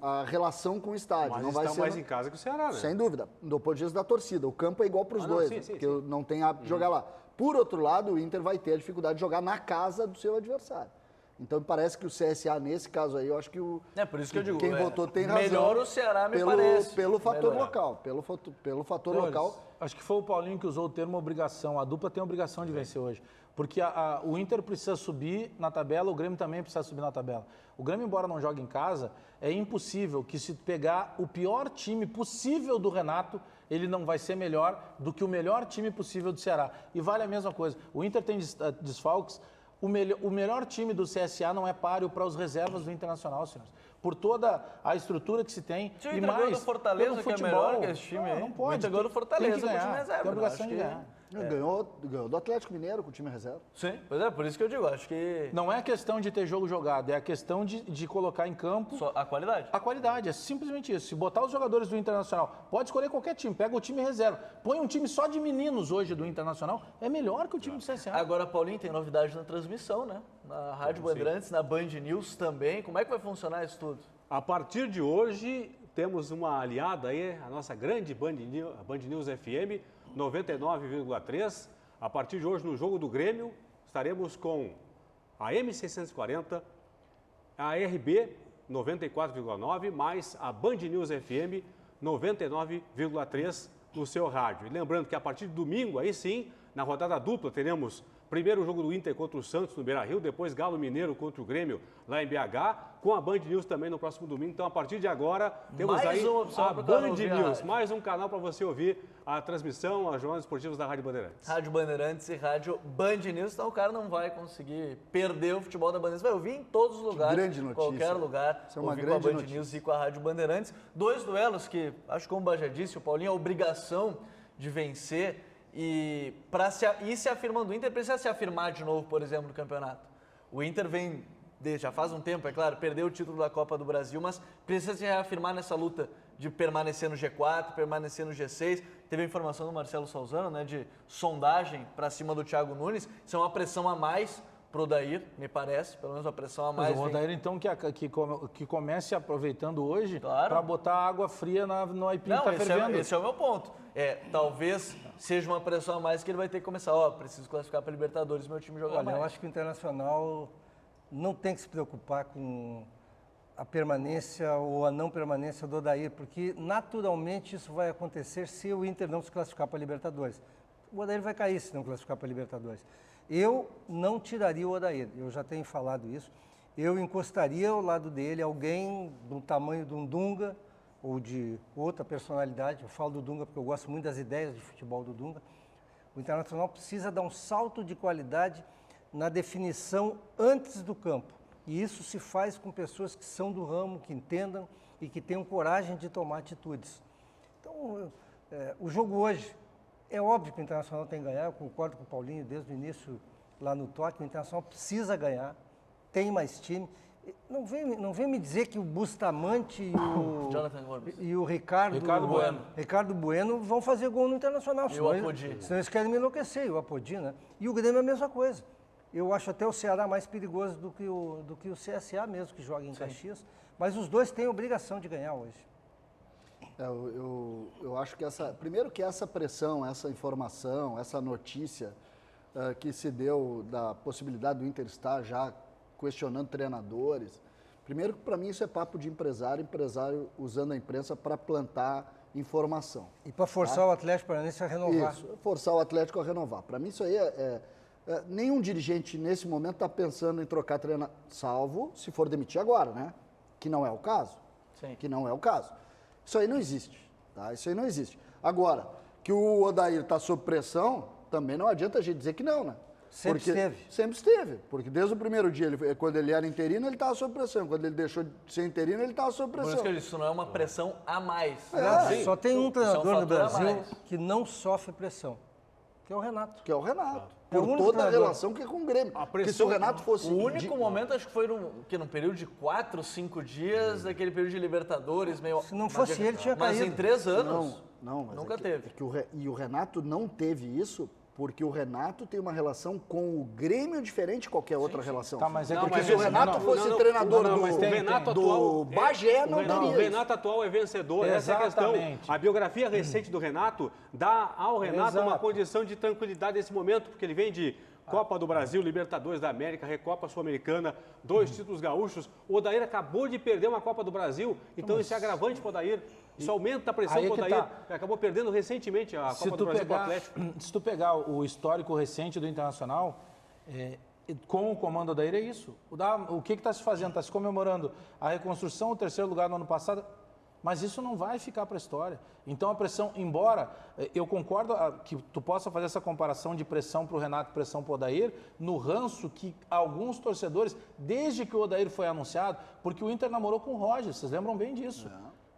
a relação com o estádio. Mas não vai está ser mais em casa que o Ceará, né? Sem dúvida. Do ponto de vista da torcida. O campo é igual para os dois, sim, porque não tem hábito de jogar lá. Por outro lado, o Inter vai ter a dificuldade de jogar na casa do seu adversário. Então, parece que o CSA, nesse caso aí, eu acho que por isso que eu digo, quem votou tem razão. Melhor o Ceará, me parece. Pelo fator Melhor. local. Pelo fator local. Acho que foi o Paulinho que usou o termo obrigação. A dupla tem a obrigação de vencer hoje. Porque o Inter precisa subir na tabela, o Grêmio também precisa subir na tabela. O Grêmio, embora não jogue em casa, é impossível que se pegar o pior time possível do Renato, ele não vai ser melhor do que o melhor time possível do Ceará. E vale a mesma coisa. O Inter tem desfalques. O melhor time do CSA não é páreo para os reservas do Internacional, senhores. Por toda a estrutura que se tem. Se o e Inter ganhou mais, do Fortaleza, pelo que futebol, é melhor que esse time aí. não pode. O Inter ganhou do Fortaleza tem que com o ganhar, time reserva. tem a obrigação acho de que- ganhar. Ganhou do Atlético Mineiro com o time reserva. Sim, pois é, por isso que eu digo, acho que... Não é questão de ter jogo jogado, é a questão de colocar em campo... Só a qualidade. A qualidade, é simplesmente isso. Se botar os jogadores do Internacional, pode escolher qualquer time, pega o time reserva. Põe um time só de meninos hoje do Internacional, é melhor que o time do CSA. Agora, Paulinho, tem novidade na transmissão, né? Na Rádio Bandeirantes, na Band News também. Como é que vai funcionar isso tudo? A partir de hoje, temos uma aliada aí, a nossa grande Band News FM, 99,3. A partir de hoje, no jogo do Grêmio, estaremos com a M640, a RB 94,9, mais a Band News FM 99,3 no seu rádio. E lembrando que a partir de domingo, aí sim, na rodada dupla, teremos primeiro o jogo do Inter contra o Santos no Beira-Rio, depois Galo Mineiro contra o Grêmio lá em BH, com a Band News também no próximo domingo. Então, a partir de agora, temos Mais aí uma opção a pro cara Band ouvir a News, rádio. mais um canal para você ouvir a transmissão, as jornadas esportivas da Rádio Bandeirantes. Rádio Bandeirantes e Rádio Band News, então o cara não vai conseguir perder o futebol da Bandeirantes. Vai ouvir em todos os lugares, grande notícia. qualquer lugar, Isso é uma ouvir grande com a Band notícia. News e com a Rádio Bandeirantes. 2 duelos que, acho que como o Bajé disse, o Paulinho, a obrigação de vencer e se afirmando. O Inter precisa se afirmar de novo, por exemplo, no campeonato. O Inter vem, já faz um tempo, é claro, perdeu o título da Copa do Brasil, mas precisa se reafirmar nessa luta de permanecer no G4, permanecer no G6. Teve a informação do Marcelo Salzano, né, de sondagem para cima do Thiago Nunes. Isso é uma pressão a mais pro Odair, me parece, pelo menos uma pressão a mais. Mas o Odair, então, que comece aproveitando hoje para botar água fria no aipim que tá fervendo. Esse é o meu ponto. Talvez seja uma pressão a mais que ele vai ter que começar. Preciso classificar para Libertadores, meu time jogar mais. Eu acho que o Internacional não tem que se preocupar com a permanência ou a não permanência do Odair, porque naturalmente isso vai acontecer se o Inter não se classificar para a Libertadores. O Odair vai cair se não classificar para a Libertadores. Eu não tiraria o Odair, eu já tenho falado isso. Eu encostaria ao lado dele alguém do tamanho de um Dunga ou de outra personalidade. Eu falo do Dunga porque eu gosto muito das ideias de futebol do Dunga. O Internacional precisa dar um salto de qualidade na definição antes do campo. E isso se faz com pessoas que são do ramo, que entendam e que tenham coragem de tomar atitudes. Então, o jogo hoje É óbvio que o Internacional tem que ganhar, eu concordo com o Paulinho desde o início lá no Tóquio, o Internacional precisa ganhar, tem mais time. Não vem me dizer que o Bustamante e o Ricardo Bueno vão fazer gol no Internacional. E o Apodi. Senão eles querem me enlouquecer, e o Apodi, né? E o Grêmio é a mesma coisa. Eu acho até o Ceará mais perigoso do que o CSA mesmo, que joga em Caxias. Mas os dois têm obrigação de ganhar hoje. Eu acho que primeiro que essa pressão, essa informação, essa notícia que se deu da possibilidade do Inter estar já questionando treinadores. Primeiro que para mim isso é papo de empresário usando a imprensa para plantar informação. E para forçar o Atlético Paranaense a renovar. Isso, forçar o Atlético a renovar. Para mim isso aí nenhum dirigente nesse momento está pensando em trocar treinador, salvo se for demitir agora, né? Que não é o caso. Sim. Que não é o caso. Isso aí não existe, tá? Isso aí não existe. Agora, que o Odair está sob pressão, também não adianta a gente dizer que não, né? Sempre esteve. Porque desde o primeiro dia, quando ele era interino, ele estava sob pressão. Quando ele deixou de ser interino, ele estava sob pressão. Por isso que eu disse, isso não é uma pressão a mais. Só tem um treinador no Brasil que não sofre pressão, que é o Renato. Por toda a relação que é com o Grêmio. Porque se o Renato fosse... O único momento, acho que foi num período de 4, 5 dias, aquele período de Libertadores, meio... Se não fosse ele, tinha caído. Mas em 3 anos, mas nunca teve. E o Renato não teve isso porque o Renato tem uma relação com o Grêmio diferente de qualquer outra relação. Tá, mas porque se o Renato fosse treinador do Bagé, não teria O Renato atual é vencedor, essa é a questão. A biografia recente do Renato dá ao Renato uma condição de tranquilidade nesse momento, porque ele vem de Copa do Brasil, Libertadores da América, Recopa Sul-Americana, 2 títulos gaúchos. O Odair acabou de perder uma Copa do Brasil, então isso é agravante para o Odair. Isso aumenta a pressão para o Odair. Acabou perdendo recentemente a Copa do Brasil para o Atlético. Se tu pegar o histórico recente do Internacional, com o comando Odair é isso. O que está se fazendo? Está se comemorando a reconstrução, o 3º lugar no ano passado. Mas isso não vai ficar para a história. Então a pressão, embora eu concordo que tu possa fazer essa comparação de pressão para o Renato e pressão para o Odair, no ranço que alguns torcedores, desde que o Odair foi anunciado, porque o Inter namorou com o Roger, vocês lembram bem disso.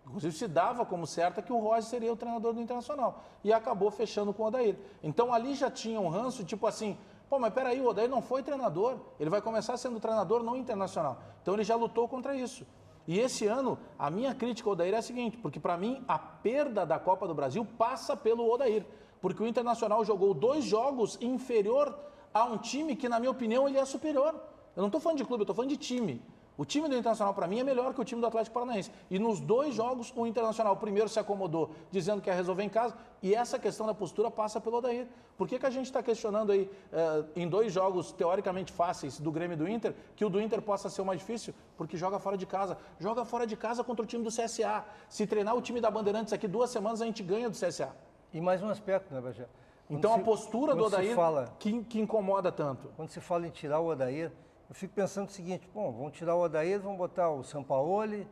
Inclusive se dava como certa que o Roger seria o treinador do Internacional. E acabou fechando com o Odair. Então ali já tinha um ranço, tipo assim, pô, mas peraí, o Odair não foi treinador, ele vai começar sendo treinador no Internacional. Então ele já lutou contra isso. E esse ano, a minha crítica ao Odair é a seguinte, porque para mim a perda da Copa do Brasil passa pelo Odair, porque o Internacional jogou 2 jogos inferior a um time que, na minha opinião, ele é superior. Eu não estou falando de clube, eu estou falando de time. O time do Internacional, para mim, é melhor que o time do Atlético Paranaense. E nos 2 jogos, o Internacional primeiro se acomodou, dizendo que ia resolver em casa, e essa questão da postura passa pelo Odair. Por que a gente está questionando aí, em 2 jogos teoricamente fáceis do Grêmio e do Inter, que o do Inter possa ser o mais difícil? Porque joga fora de casa. Joga fora de casa contra o time do CSA. Se treinar o time da Bandeirantes aqui 2 semanas, a gente ganha do CSA. E mais um aspecto, né, Bagé? Então a postura do Odair que incomoda tanto. Quando se fala em tirar o Odair, eu fico pensando o seguinte, bom, vão tirar o Odair, vão botar o Sampaoli,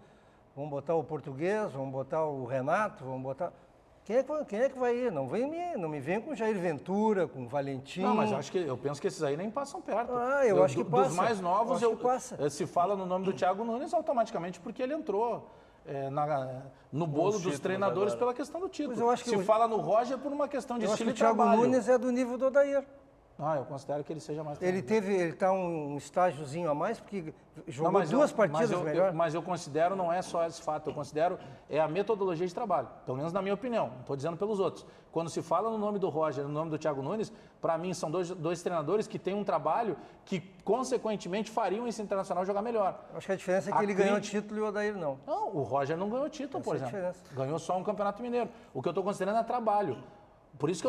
vão botar o Português, vão botar o Renato, vão botar... Quem é que vai ir? Não me vem com Jair Ventura, com Valentim. Não, mas eu penso que esses aí nem passam perto. Eu acho que passa. Dos mais novos, se fala no nome do Thiago Nunes automaticamente porque ele entrou no bolo dos treinadores pela questão do título. Eu acho que fala no Roger por uma questão de estilo e trabalho. O Thiago Nunes é do nível do Odair. Eu considero que ele seja mais... Ele está um estágiozinho a mais, porque jogou 2 partidas melhor. Mas eu considero, não é só esse fato, eu considero a metodologia de trabalho, pelo menos na minha opinião, não estou dizendo pelos outros. Quando se fala no nome do Roger, no nome do Thiago Nunes, para mim são dois treinadores que têm um trabalho que, consequentemente, fariam esse Internacional jogar melhor. Acho que a diferença é que ele ganhou título e o Odair não. Não, o Roger não ganhou título, por exemplo. Ganhou só um Campeonato Mineiro. O que eu estou considerando é trabalho. Por isso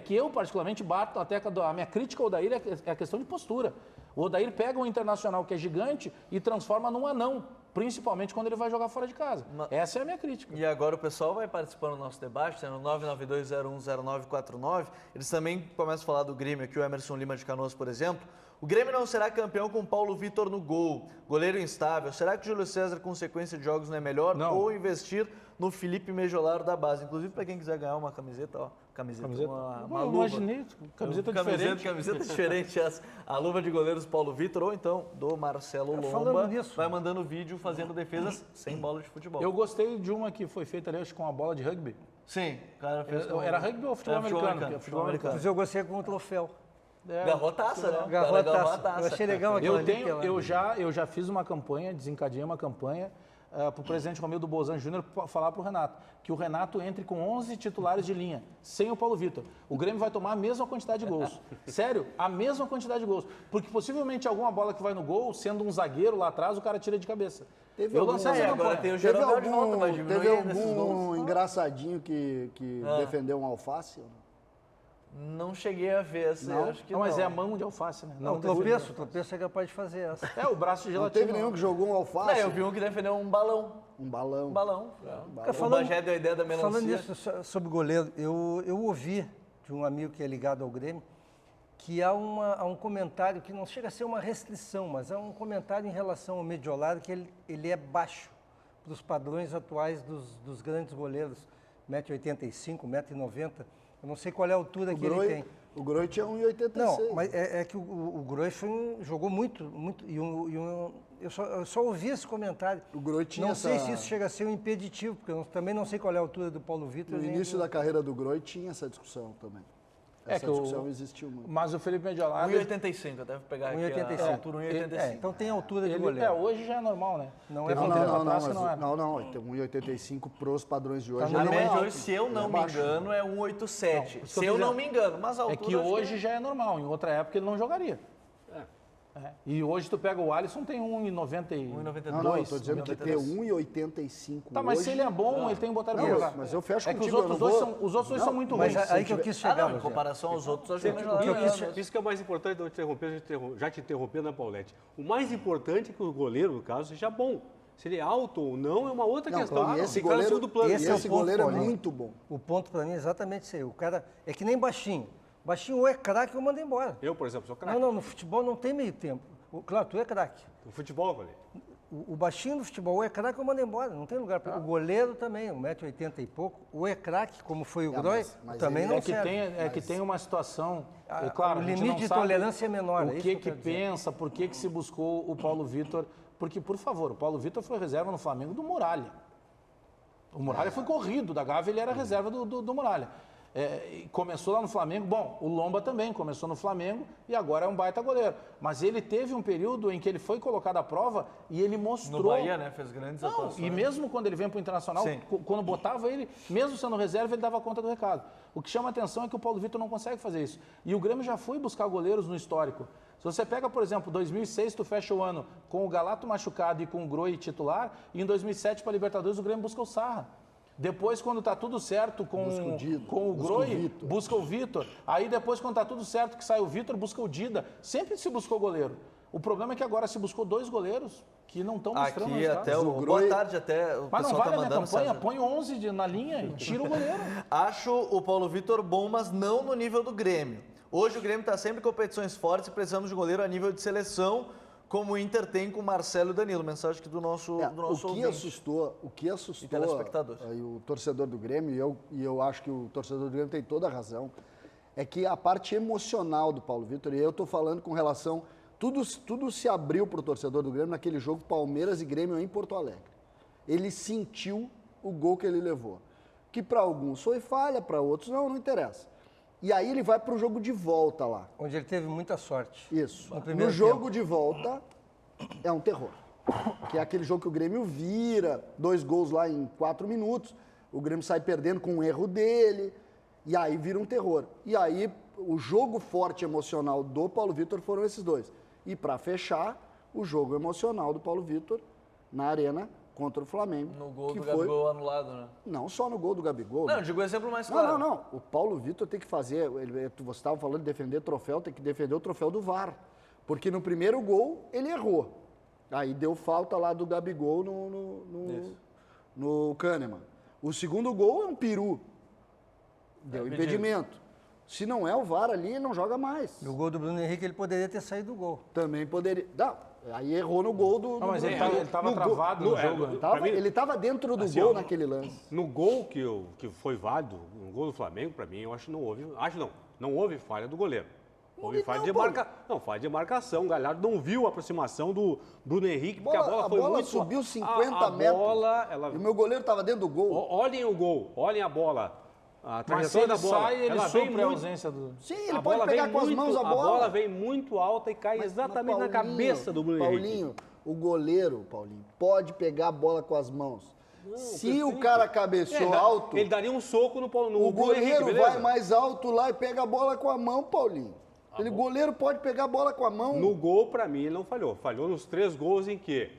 que eu particularmente bato até a minha crítica ao Odair é a questão de postura. O Odair pega um Internacional que é gigante e transforma num anão, principalmente quando ele vai jogar fora de casa. Essa é a minha crítica. E agora o pessoal vai participando do nosso debate, no 992010949. Eles também começam a falar do Grêmio, aqui o Emerson Lima de Canoas, por exemplo. O Grêmio não será campeão com Paulo Vitor no gol, goleiro instável. Será que o Júlio César, com sequência de jogos, não é melhor? Não. Ou investir no Felipe Mejolaro da base? Inclusive, para quem quiser ganhar uma camiseta, ó. Uma luva. Imaginei, camiseta diferente. Camiseta diferente essa. A luva de goleiros Paulo Vitor, ou então do Marcelo Lomba, vai mandando vídeo fazendo defesas sem bola de futebol. Eu gostei de uma que foi feita ali, acho que com a bola de rugby. Sim, o cara fez com... Era rugby ou futebol americano? Futebol americano. Mas eu gostei com o troféu. Agarrou a taça, né? Agarrou a taça. Eu achei legal aquilo ali. Eu já fiz uma campanha, desencadeei uma campanha para o presidente Romildo Bolzan Júnior falar para o Renato, que o Renato entre com 11 titulares de linha, sem o Paulo Vitor. O Grêmio vai tomar a mesma quantidade de gols. Sério, a mesma quantidade de gols. Porque possivelmente alguma bola que vai no gol, sendo um zagueiro lá atrás, o cara tira de cabeça. Agora tem o Jeromel de volta, vai diminuir Teve algum engraçadinho que defendeu um alface? Não cheguei a ver, assim, acho que não. Mas é a mão de alface, né? Não, o tropeço é capaz de fazer essa. O braço de gelatina. Não teve nenhum que jogou um alface? Não, eu vi um que defendeu um balão. Um balão. O Bagé deu a ideia da melancia. Falando nisso, sobre goleiro, eu ouvi de um amigo que é ligado ao Grêmio que há um comentário que não chega a ser uma restrição, mas há um comentário em relação ao Mediolaro que ele é baixo para os padrões atuais dos grandes goleiros, 1,85 m, 1,90 m. Eu não sei qual é a altura que ele tem. O Groi tinha 1,86 m. Não, mas é que o Groi jogou muito eu só ouvi esse comentário. O Groi tinha Não sei se isso chega a ser um impeditivo, porque eu também não sei qual é a altura do Paulo Vitor. No início da carreira do Groi tinha essa discussão também. Essa discussão existiu muito. Mas o Felipe Mediolaro... 1,85, eu deve pegar aqui 1,85. a altura 1,85. Então tem altura de goleiro. Hoje já é normal, né? Não, tem 1,85 pros padrões de hoje. A média hoje, se eu não me engano, é 1,87. Se eu não me engano, mas a altura... É que hoje já é normal, em outra época ele não jogaria. E hoje tu pega o Alisson, tem 1,92. Não, eu tô dizendo que ter 1,85 Tá, mas se ele é bom, ele tem que botar ele pra jogar. Mas eu fecho contigo. É que os outros dois são muito ruins. Mas aí que eu quis chegar. Em comparação aos outros, isso que é o mais importante, já te interrompendo, né, Paulete? O mais importante é que o goleiro, no caso, seja bom. Se ele é alto ou não é uma outra questão. Claro. Esse goleiro é muito bom. O ponto para mim é exatamente isso aí. O cara é que nem baixinho. Baixinho ou é craque ou manda embora. Eu, por exemplo, sou craque. Não, no futebol não tem meio tempo. Claro, tu é craque. No futebol, goleiro. O baixinho do futebol ou é craque ou manda embora. Não tem lugar para... O goleiro também, 1,80 m e pouco, ou é craque, como foi o Groi, também não serve. Que tem uma situação... Claro, o limite de tolerância é menor. O que pensa, por que se buscou o Paulo Vitor... Porque, por favor, o Paulo Vitor foi reserva no Flamengo do Muralha. O Muralha foi corrido da Gávea, ele era reserva do Muralha. Começou lá no Flamengo, o Lomba também começou no Flamengo e agora é um baita goleiro. Mas ele teve um período em que ele foi colocado à prova e ele mostrou... No Bahia, né? Fez grandes atuações. E mesmo quando ele vem para o Internacional, quando botava ele, mesmo sendo reserva, ele dava conta do recado. O que chama atenção é que o Paulo Vitor não consegue fazer isso. E o Grêmio já foi buscar goleiros no histórico. Se você pega, por exemplo, 2006, tu fecha o ano com o Galato machucado e com o Groi titular, e em 2007, para a Libertadores, o Grêmio busca o Sarra. Depois, quando está tudo certo com o Groi, busca o Vitor. Aí depois, quando está tudo certo que sai o Vitor, busca o Dida. Sempre se buscou goleiro. O problema é que agora se buscou 2 goleiros que não estão mostrando aqui até o Groi... Boa tarde, até o mas pessoal não vale tá a mandando campanha, põe 11 na linha e tira o goleiro. Acho o Paulo Vitor bom, mas não no nível do Grêmio. Hoje o Grêmio está sempre em competições fortes e precisamos de goleiro a nível de seleção, como o Inter tem com o Marcelo e Danilo. Mensagem aqui do nosso o que assustou aí, o torcedor do Grêmio, e eu acho que o torcedor do Grêmio tem toda a razão, é que a parte emocional do Paulo Vitor, e eu estou falando com relação... Tudo se abriu para o torcedor do Grêmio naquele jogo Palmeiras e Grêmio em Porto Alegre. Ele sentiu o gol que ele levou. Que para alguns foi falha, para outros não interessa. E aí ele vai para o jogo de volta lá. Onde ele teve muita sorte. Isso. No jogo de volta é um terror. Que é aquele jogo que o Grêmio vira, 2 gols lá em 4 minutos, o Grêmio sai perdendo com um erro dele, e aí vira um terror. E aí o jogo forte emocional do Paulo Vitor foram esses 2. E para fechar, o jogo emocional do Paulo Vitor na Arena contra o Flamengo. No gol do Gabigol anulado, né? Não só no gol do Gabigol. Não, digo o exemplo mais claro. Não. O Paulo Vitor tem que fazer... Você estava falando de defender troféu, tem que defender o troféu do VAR. Porque no primeiro gol, ele errou. Aí deu falta lá do Gabigol no Kahneman. O segundo gol é um peru. Deu impedimento. Se não é o VAR ali, ele não joga mais. No gol do Bruno Henrique, ele poderia ter saído do gol. Também poderia... Não, aí errou no gol do... Não, mas ele estava travado no jogo. Ele estava dentro do gol naquele lance. No gol que foi válido, no gol do Flamengo, para mim, eu acho que não houve... Não houve falha do goleiro. Houve falha de falha de marcação. O Galhardo não viu a aproximação do Bruno Henrique, porque a bola foi muito... subiu 50 metros. Bola, E o meu goleiro estava dentro do gol. Olhem o gol, olhem a bola. A trajetória da bola. Sai, ele supre a ausência do... Sim, ele pode pegar com as mãos a bola. A bola vem muito alta e cai exatamente na cabeça do Bruno Henrique. Paulinho, o goleiro, pode pegar a bola com as mãos. Se o cara cabeceou alto... Ele daria um soco no o goleiro vai mais alto lá e pega a bola com a mão, Paulinho. O goleiro pode pegar a bola com a mão. No gol, para mim, ele não falhou. Falhou nos 3 gols em que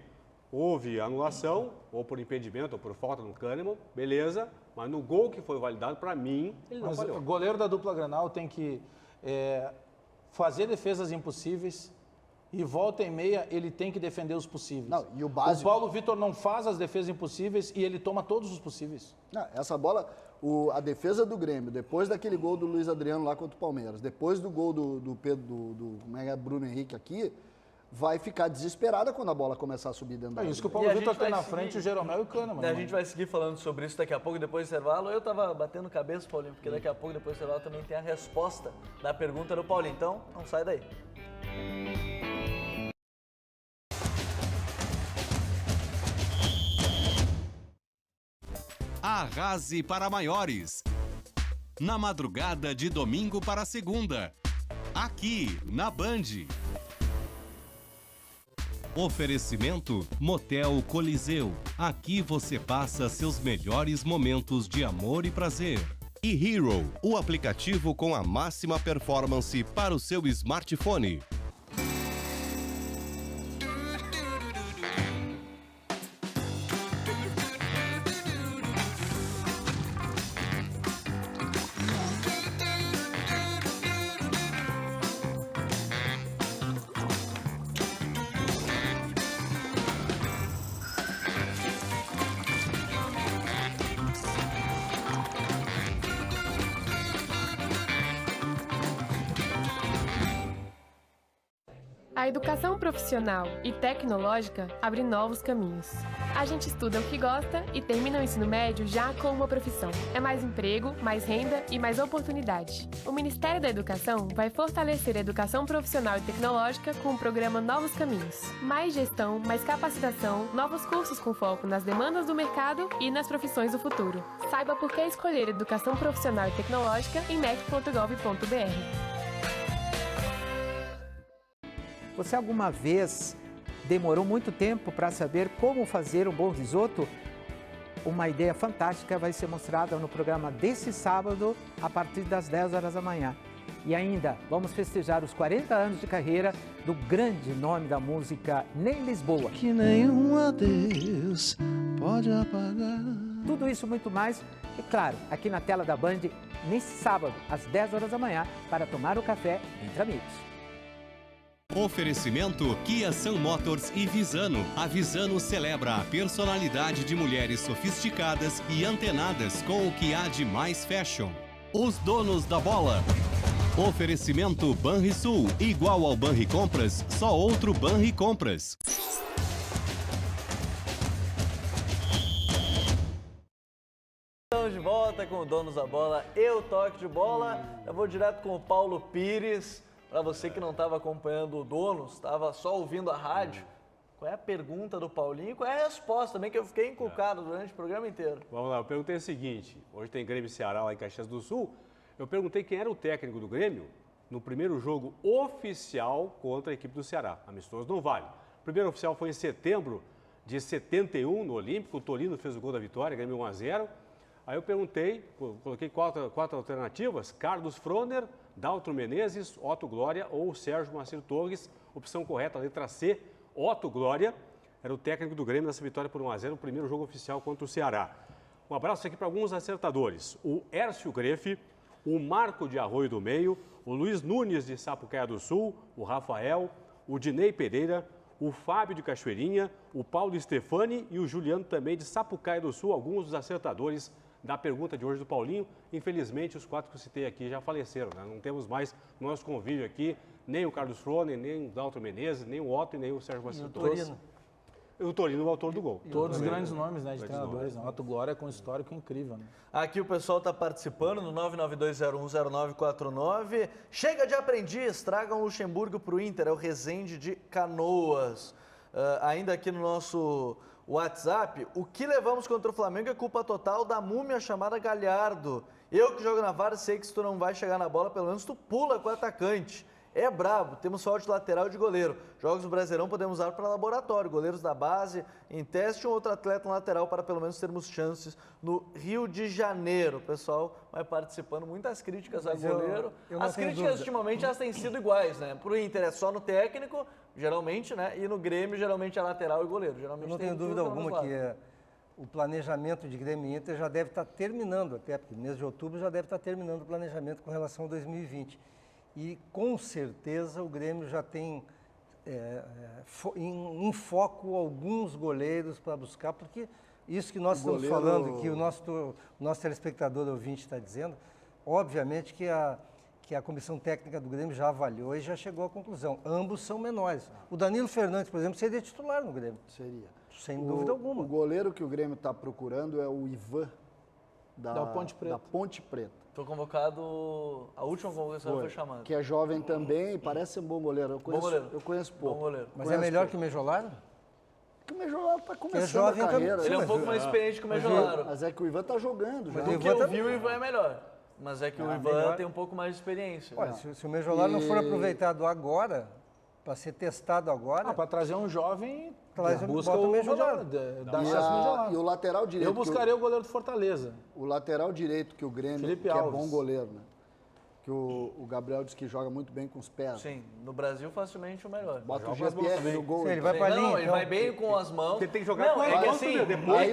houve anulação, ou por impedimento, ou por falta no Kahneman, beleza. Mas no gol que foi validado, para mim, ele não falhou. O goleiro da dupla Grenal tem que fazer defesas impossíveis e volta e meia ele tem que defender os possíveis. Não, e o básico... O Paulo Vitor não faz as defesas impossíveis e ele toma todos os possíveis. Não, essa bola, a defesa do Grêmio, depois daquele gol do Luiz Adriano lá contra o Palmeiras, depois do gol do Bruno Henrique aqui, vai ficar desesperada quando a bola começar a subir dentro da área. Isso que o Paulo Vitor tem na frente, o Jeromel e o Kahneman. A gente vai seguir falando sobre isso daqui a pouco, depois do intervalo. Eu tava batendo cabeça, Paulinho, porque daqui a pouco, depois do intervalo, também tem a resposta da pergunta do Paulinho. Então, não sai daí. Arrase para maiores. Na madrugada de domingo para segunda. Aqui, na Band. Oferecimento Motel Coliseu. Aqui você passa seus melhores momentos de amor e prazer. E Hero, o aplicativo com a máxima performance para o seu smartphone. A educação profissional e tecnológica abre novos caminhos. A gente estuda o que gosta e termina o ensino médio já com uma profissão. É mais emprego, mais renda e mais oportunidade. O Ministério da Educação vai fortalecer a educação profissional e tecnológica com o programa Novos Caminhos. Mais gestão, mais capacitação, novos cursos com foco nas demandas do mercado e nas profissões do futuro. Saiba por que escolher educação profissional e tecnológica em mec.gov.br. Você alguma vez demorou muito tempo para saber como fazer um bom risoto? Uma ideia fantástica vai ser mostrada no programa desse sábado, a partir das 10 horas da manhã. E ainda vamos festejar os 40 anos de carreira do grande nome da música Ney Lisboa. Que nenhum adeus pode apagar. Tudo isso e muito mais, e claro, aqui na tela da Band, nesse sábado, às 10 horas da manhã, para tomar o café entre amigos. Oferecimento Kia Sun Motors e Visano. A Visano celebra a personalidade de mulheres sofisticadas e antenadas com o que há de mais fashion. Os donos da bola. Oferecimento Banrisul. Igual ao Banricompras, só outro Banricompras. Estamos de volta com o Donos da Bola e o Toque de Bola. Eu vou direto com o Paulo Pires. Para você que não estava acompanhando o Donos, estava só ouvindo a rádio, qual é a pergunta do Paulinho? Qual é a resposta também, que eu fiquei encucado durante o programa inteiro? Vamos lá, eu perguntei o seguinte, hoje tem Grêmio e Ceará lá em Caxias do Sul, eu perguntei quem era o técnico do Grêmio no primeiro jogo oficial contra a equipe do Ceará. Amistoso não vale. O primeiro oficial foi em setembro de 71, no Olímpico, o Tolino fez o gol da vitória, Grêmio 1-0. Aí eu perguntei, coloquei quatro alternativas, Carlos Froner, Daltro Menezes, Otto Glória ou Sérgio Macir Torres. Opção correta, letra C, Otto Glória, era o técnico do Grêmio nessa vitória por 1-0, o primeiro jogo oficial contra o Ceará. Um abraço aqui para alguns acertadores, o Hércio Grefe, o Marco de Arroio do Meio, o Luiz Nunes de Sapucaia do Sul, o Rafael, o Dinei Pereira, o Fábio de Cachoeirinha, o Paulo Stefani e o Juliano também de Sapucaia do Sul, alguns dos acertadores da pergunta de hoje do Paulinho. Infelizmente, os 4 que eu citei aqui já faleceram, né? Não temos mais no nosso convívio aqui nem o Carlos Froner, nem o Daltro Menezes, nem o Otto e nem o Sérgio Macir Torres. o Torino, o autor do gol. Todos os grandes nomes, né, de treinadores. Renato Glória com um histórico incrível, né? Aqui o pessoal está participando no 992010949. Chega de aprendiz, tragam Luxemburgo para o Inter, é o Resende de Canoas. Ainda aqui no nosso WhatsApp, o que levamos contra o Flamengo é culpa total da múmia chamada Galhardo. Eu que jogo na VAR sei que se tu não vai chegar na bola, pelo menos tu pula com o atacante. É brabo, temos falta de lateral e de goleiro. Jogos do Brasileirão podemos usar para laboratório, goleiros da base, em teste um outro atleta no lateral para pelo menos termos chances no Rio de Janeiro. O pessoal vai participando, muitas críticas a goleiro. As críticas ultimamente elas têm sido iguais, né? Pro Inter é só no técnico, geralmente, né? E no Grêmio geralmente é lateral e goleiro. Geralmente eu não tenho dúvida alguma que o planejamento de Grêmio e Inter já deve estar terminando, até porque no mês de outubro já deve estar terminando o planejamento com relação a 2020. E, com certeza, o Grêmio já tem em foco alguns goleiros para buscar, porque isso que nós estamos falando, que o nosso telespectador ouvinte está dizendo, obviamente que a comissão técnica do Grêmio já avaliou e já chegou à conclusão. Ambos são menores. O Danilo Fernandes, por exemplo, seria titular no Grêmio. Seria. Sem dúvida alguma. O goleiro que o Grêmio está procurando é o Ivan, da Ponte Preta. Foi convocado, a última convocação foi chamada. Que é jovem também, parece ser um bom goleiro. Eu conheço pouco. Bom goleiro. Mas é melhor que o Mejolaro? Que o Mejolaro está começando a carreira. Ele é um pouco mais experiente que o Mejolaro. Mas é que o Ivan está jogando. Do que eu vi, o Ivan é melhor. Mas é que o Ivan tem um pouco mais de experiência. Olha, se o Mejolaro não for aproveitado agora, para ser testado agora... para trazer um jovem, busca o Mejolaro. E o lateral direito... Eu buscaria o goleiro do Fortaleza. O lateral direito que o Grêmio, Felipe que Alves. É bom goleiro, né? Que o Gabriel diz que joga muito bem com os pés. Sim, no Brasil facilmente o melhor. Bota o GPR no gol. Sim, ele vai para a linha. Ele vai bem com as mãos. Ele tem que jogar com as mãos assim, depois.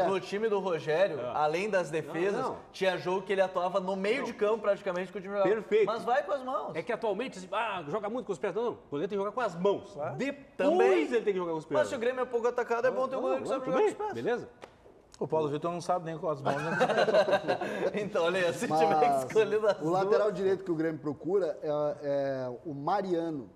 No time do Rogério, além das defesas, tinha jogo que ele atuava no meio de campo praticamente que o time jogava. Perfeito. Mas vai com as mãos. É que atualmente, joga muito com os pés. Não, o goleiro tem que jogar com as mãos. Depois Também. ele tem que jogar com os pés. Mas se o Grêmio é pouco atacado, é bom ter um goleiro que sabe jogar com os pés. Beleza? O Paulo Vitor não sabe nem com as mãos. Então, olha aí, se tiver escolhido as o lateral direito que o Grêmio procura é o Mariano.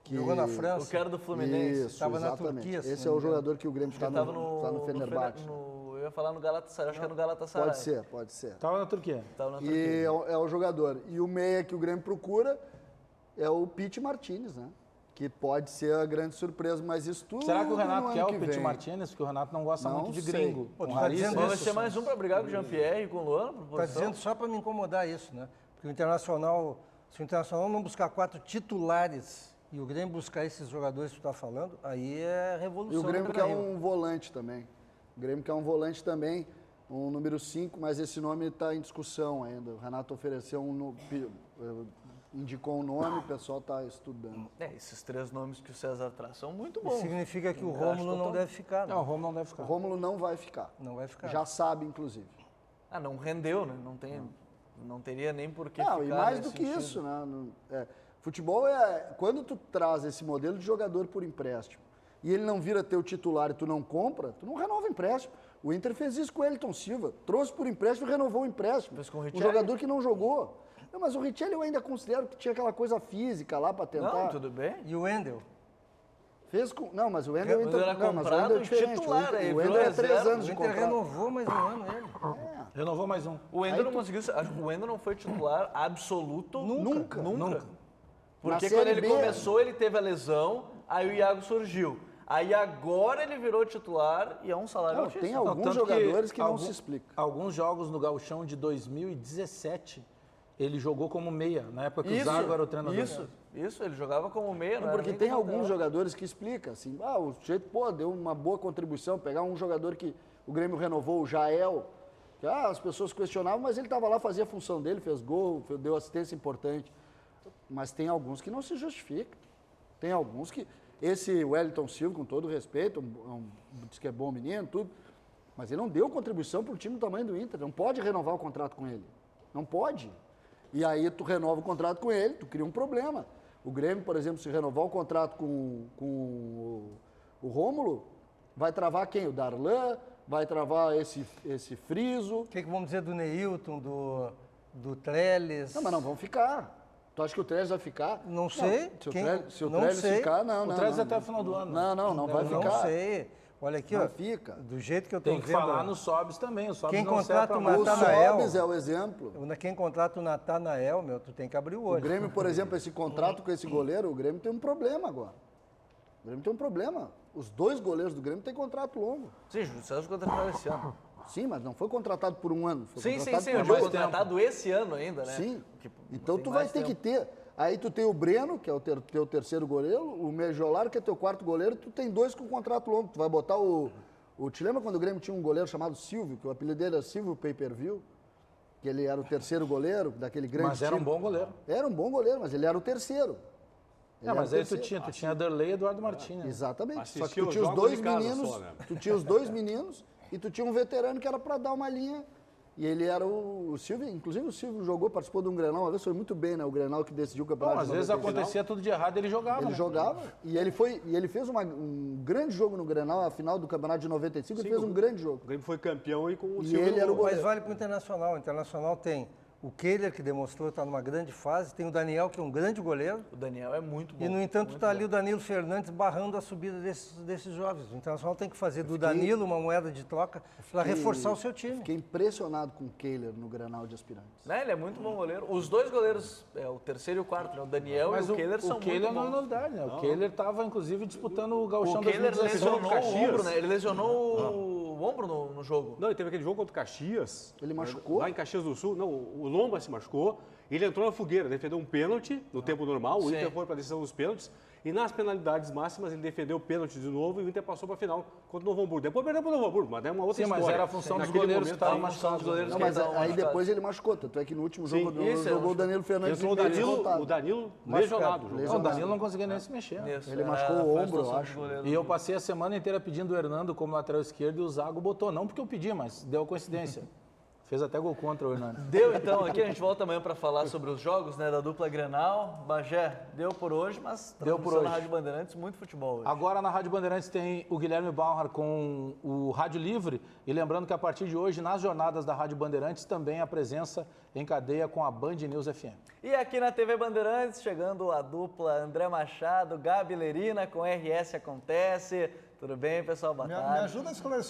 Que jogou na França. O cara do Fluminense. Isso, estava na Turquia. Esse é o jogador que o Grêmio está no Fenerbahçe. Eu ia falar no Galatasaray, acho que é no Galatasaray. Pode ser. Estava na Turquia. E é o jogador. E o meia que o Grêmio procura é o Pity Martínez, né? Que pode ser a grande surpresa, mas isso tudo. Será que o Renato quer o Pity Martínez? Porque o Renato não gosta muito de gringo. Vai ser mais um para brigar com o Jean-Pierre e com o Luan? Está dizendo só para me incomodar isso, né? Porque o Internacional, se o Internacional não buscar 4 titulares e o Grêmio buscar esses jogadores que tu está falando, aí é revolução. E o Grêmio quer um volante também. Um número 5, mas esse nome está em discussão ainda. O Renato ofereceu indicou um nome, o pessoal está estudando. Esses 3 nomes que o César traz são muito bons. Significa que o Rômulo não deve ficar, né? Não, o Rômulo não deve ficar. O Rômulo não vai ficar. Não vai ficar. Já sabe, inclusive. Não rendeu, né? Não teria nem por que ficar. Não, e mais do que isso, né? Futebol quando tu traz esse modelo de jogador por empréstimo e ele não vira teu titular e tu não compra, tu não renova o empréstimo. O Inter fez isso com o Wellington Silva. Trouxe por empréstimo e renovou o empréstimo. Fez com o um jogador que não jogou. Não, mas o Richelli eu ainda considero que tinha aquela coisa física lá para tentar. Não, tudo bem. E o Wendel? Não, mas o Wendel era comprado é diferente. Titular, o Wendel é 3 anos de contrato. O Inter contrato. renovou mais um ano ele. Renovou mais um. O Wendel não conseguiu. O Wendel não foi titular absoluto nunca. Porque quando ele começou, ele teve a lesão, aí o Iago surgiu. Aí agora ele virou titular e é um salário altíssimo. Tem alguns jogadores que não se explicam. Alguns jogos no Gauchão de 2017, ele jogou como meia, na época que o Zago era o treinador. Isso, ele jogava como meia. Porque tem alguns jogadores que explicam, assim, o sujeito, deu uma boa contribuição, pegar um jogador que o Grêmio renovou, o Jael, que as pessoas questionavam, mas ele estava lá, fazia a função dele, fez gol, deu assistência importante. Mas tem alguns que não se justificam. Tem alguns que... Esse Wellington Silva, com todo respeito, diz que é bom menino, tudo, mas ele não deu contribuição para o time do tamanho do Inter. Não pode renovar o contrato com ele. Não pode. E aí tu renova o contrato com ele, tu cria um problema. O Grêmio, por exemplo, se renovar o contrato com o Rômulo, vai travar quem? O Darlan? Vai travar esse Friso? O que vamos dizer do Neilton, do Trellis? Não, mas não vão ficar. Tu acha que o Trellis vai ficar? Não sei. Se o Trellis ficar, não. O Trellis até o final do ano. Não vai ficar. Não sei. Olha aqui, não ó. Fica. Do jeito que eu tô vendo... Tem que falar no Sobs também. O Sobs quem não contrata o Natanael... O Sobs é o exemplo. Quem contrata o Natanael, tu tem que abrir o olho. O Grêmio, por exemplo, esse contrato com esse goleiro, o Grêmio tem um problema agora. O Grêmio tem um problema. Os 2 goleiros do Grêmio têm contrato longo. Sim, o Júlio César foi contratado esse ano. Sim, mas não foi contratado por um ano. Foi sim, contratado foi contratado esse ano ainda, né? Sim. Então tu vai ter que ter. Aí tu tem o Breno, que é o teu terceiro goleiro, o Mejolar, que é teu 4º goleiro, tu tem 2 com contrato longo. Tu vai botar o... Te lembra quando o Grêmio tinha um goleiro chamado Silvio, que o apelido dele era Silvio Pay-Per-View? Que ele era o terceiro goleiro daquele grande Mas era um bom goleiro. Era um bom goleiro, mas ele era o terceiro. Mas aí tu tinha Derlei e Eduardo Martins. Exatamente. Só que tu tinha os 2 meninos, tu tinha os 2 meninos e tu tinha um veterano que era para dar uma linha. E ele era o Silvio, inclusive o Silvio participou de um Grenal, uma vez foi muito bem, né? O Grenal que decidiu o campeonato. Às vezes acontecia tudo de errado e ele jogava. Ele jogava e ele fez um grande jogo no Grenal, a final do campeonato de 95, ele fez um grande jogo. O Grêmio foi campeão e com o Silvio. Ele era o goleiro. Mas vale para o Internacional. O Internacional tem o Kehler, que demonstrou estar numa grande fase, tem o Daniel, que é um grande goleiro. O Daniel é muito bom. E, no entanto, está ali o Danilo Fernandes barrando a subida desses jovens. O Internacional tem que fazer do Danilo uma moeda de troca para reforçar o seu time. Fiquei impressionado com o Kehler no Grenal de Aspirantes. Né? Ele é muito bom goleiro. Os 2 goleiros, o terceiro e o 4º, né? O Daniel e o Kehler são muito bons. O Kehler não é novidade, né? O Kehler estava, inclusive, disputando o Gauchão 2016. O Kehler lesionou o ombro, né? Ele lesionou o ombro no jogo. Não, ele teve aquele jogo contra o Caxias. Ele machucou? Lá em Caxias do Sul. Não, o Lomba se machucou. Ele entrou na fogueira, defendeu um pênalti no tempo normal. O Inter foi para a decisão dos pênaltis. E nas penalidades máximas ele defendeu o pênalti de novo e o Inter passou para a final contra o Novo Hamburgo. Depois perdeu para o Novo Hamburgo, mas é uma outra história. Mas era a função dos goleiros que estavam machucados. Não, mas aí depois ele machucou. Tanto é que no último jogo jogou o Danilo Fernandes. Entrou o Danilo lesionado. O Danilo não conseguia nem se mexer. Ele machucou o ombro, eu acho. E eu passei a semana inteira pedindo o Hernando como lateral esquerdo e o Zago botou. Não porque eu pedi, mas deu coincidência. Fez até gol contra o Hernando. Deu então, aqui a gente volta amanhã para falar sobre os jogos, né, da dupla Grenal. Bagé, deu por hoje, mas deu por hoje. Na Rádio Bandeirantes, muito futebol hoje. Agora na Rádio Bandeirantes tem o Guilherme Bauer com o Rádio Livre. E lembrando que a partir de hoje, nas jornadas da Rádio Bandeirantes, também a presença em cadeia com a Band News FM. E aqui na TV Bandeirantes, chegando a dupla André Machado, Gabi Lerina com RS Acontece. Tudo bem, pessoal? Boa tarde. Me ajuda a esclarecer.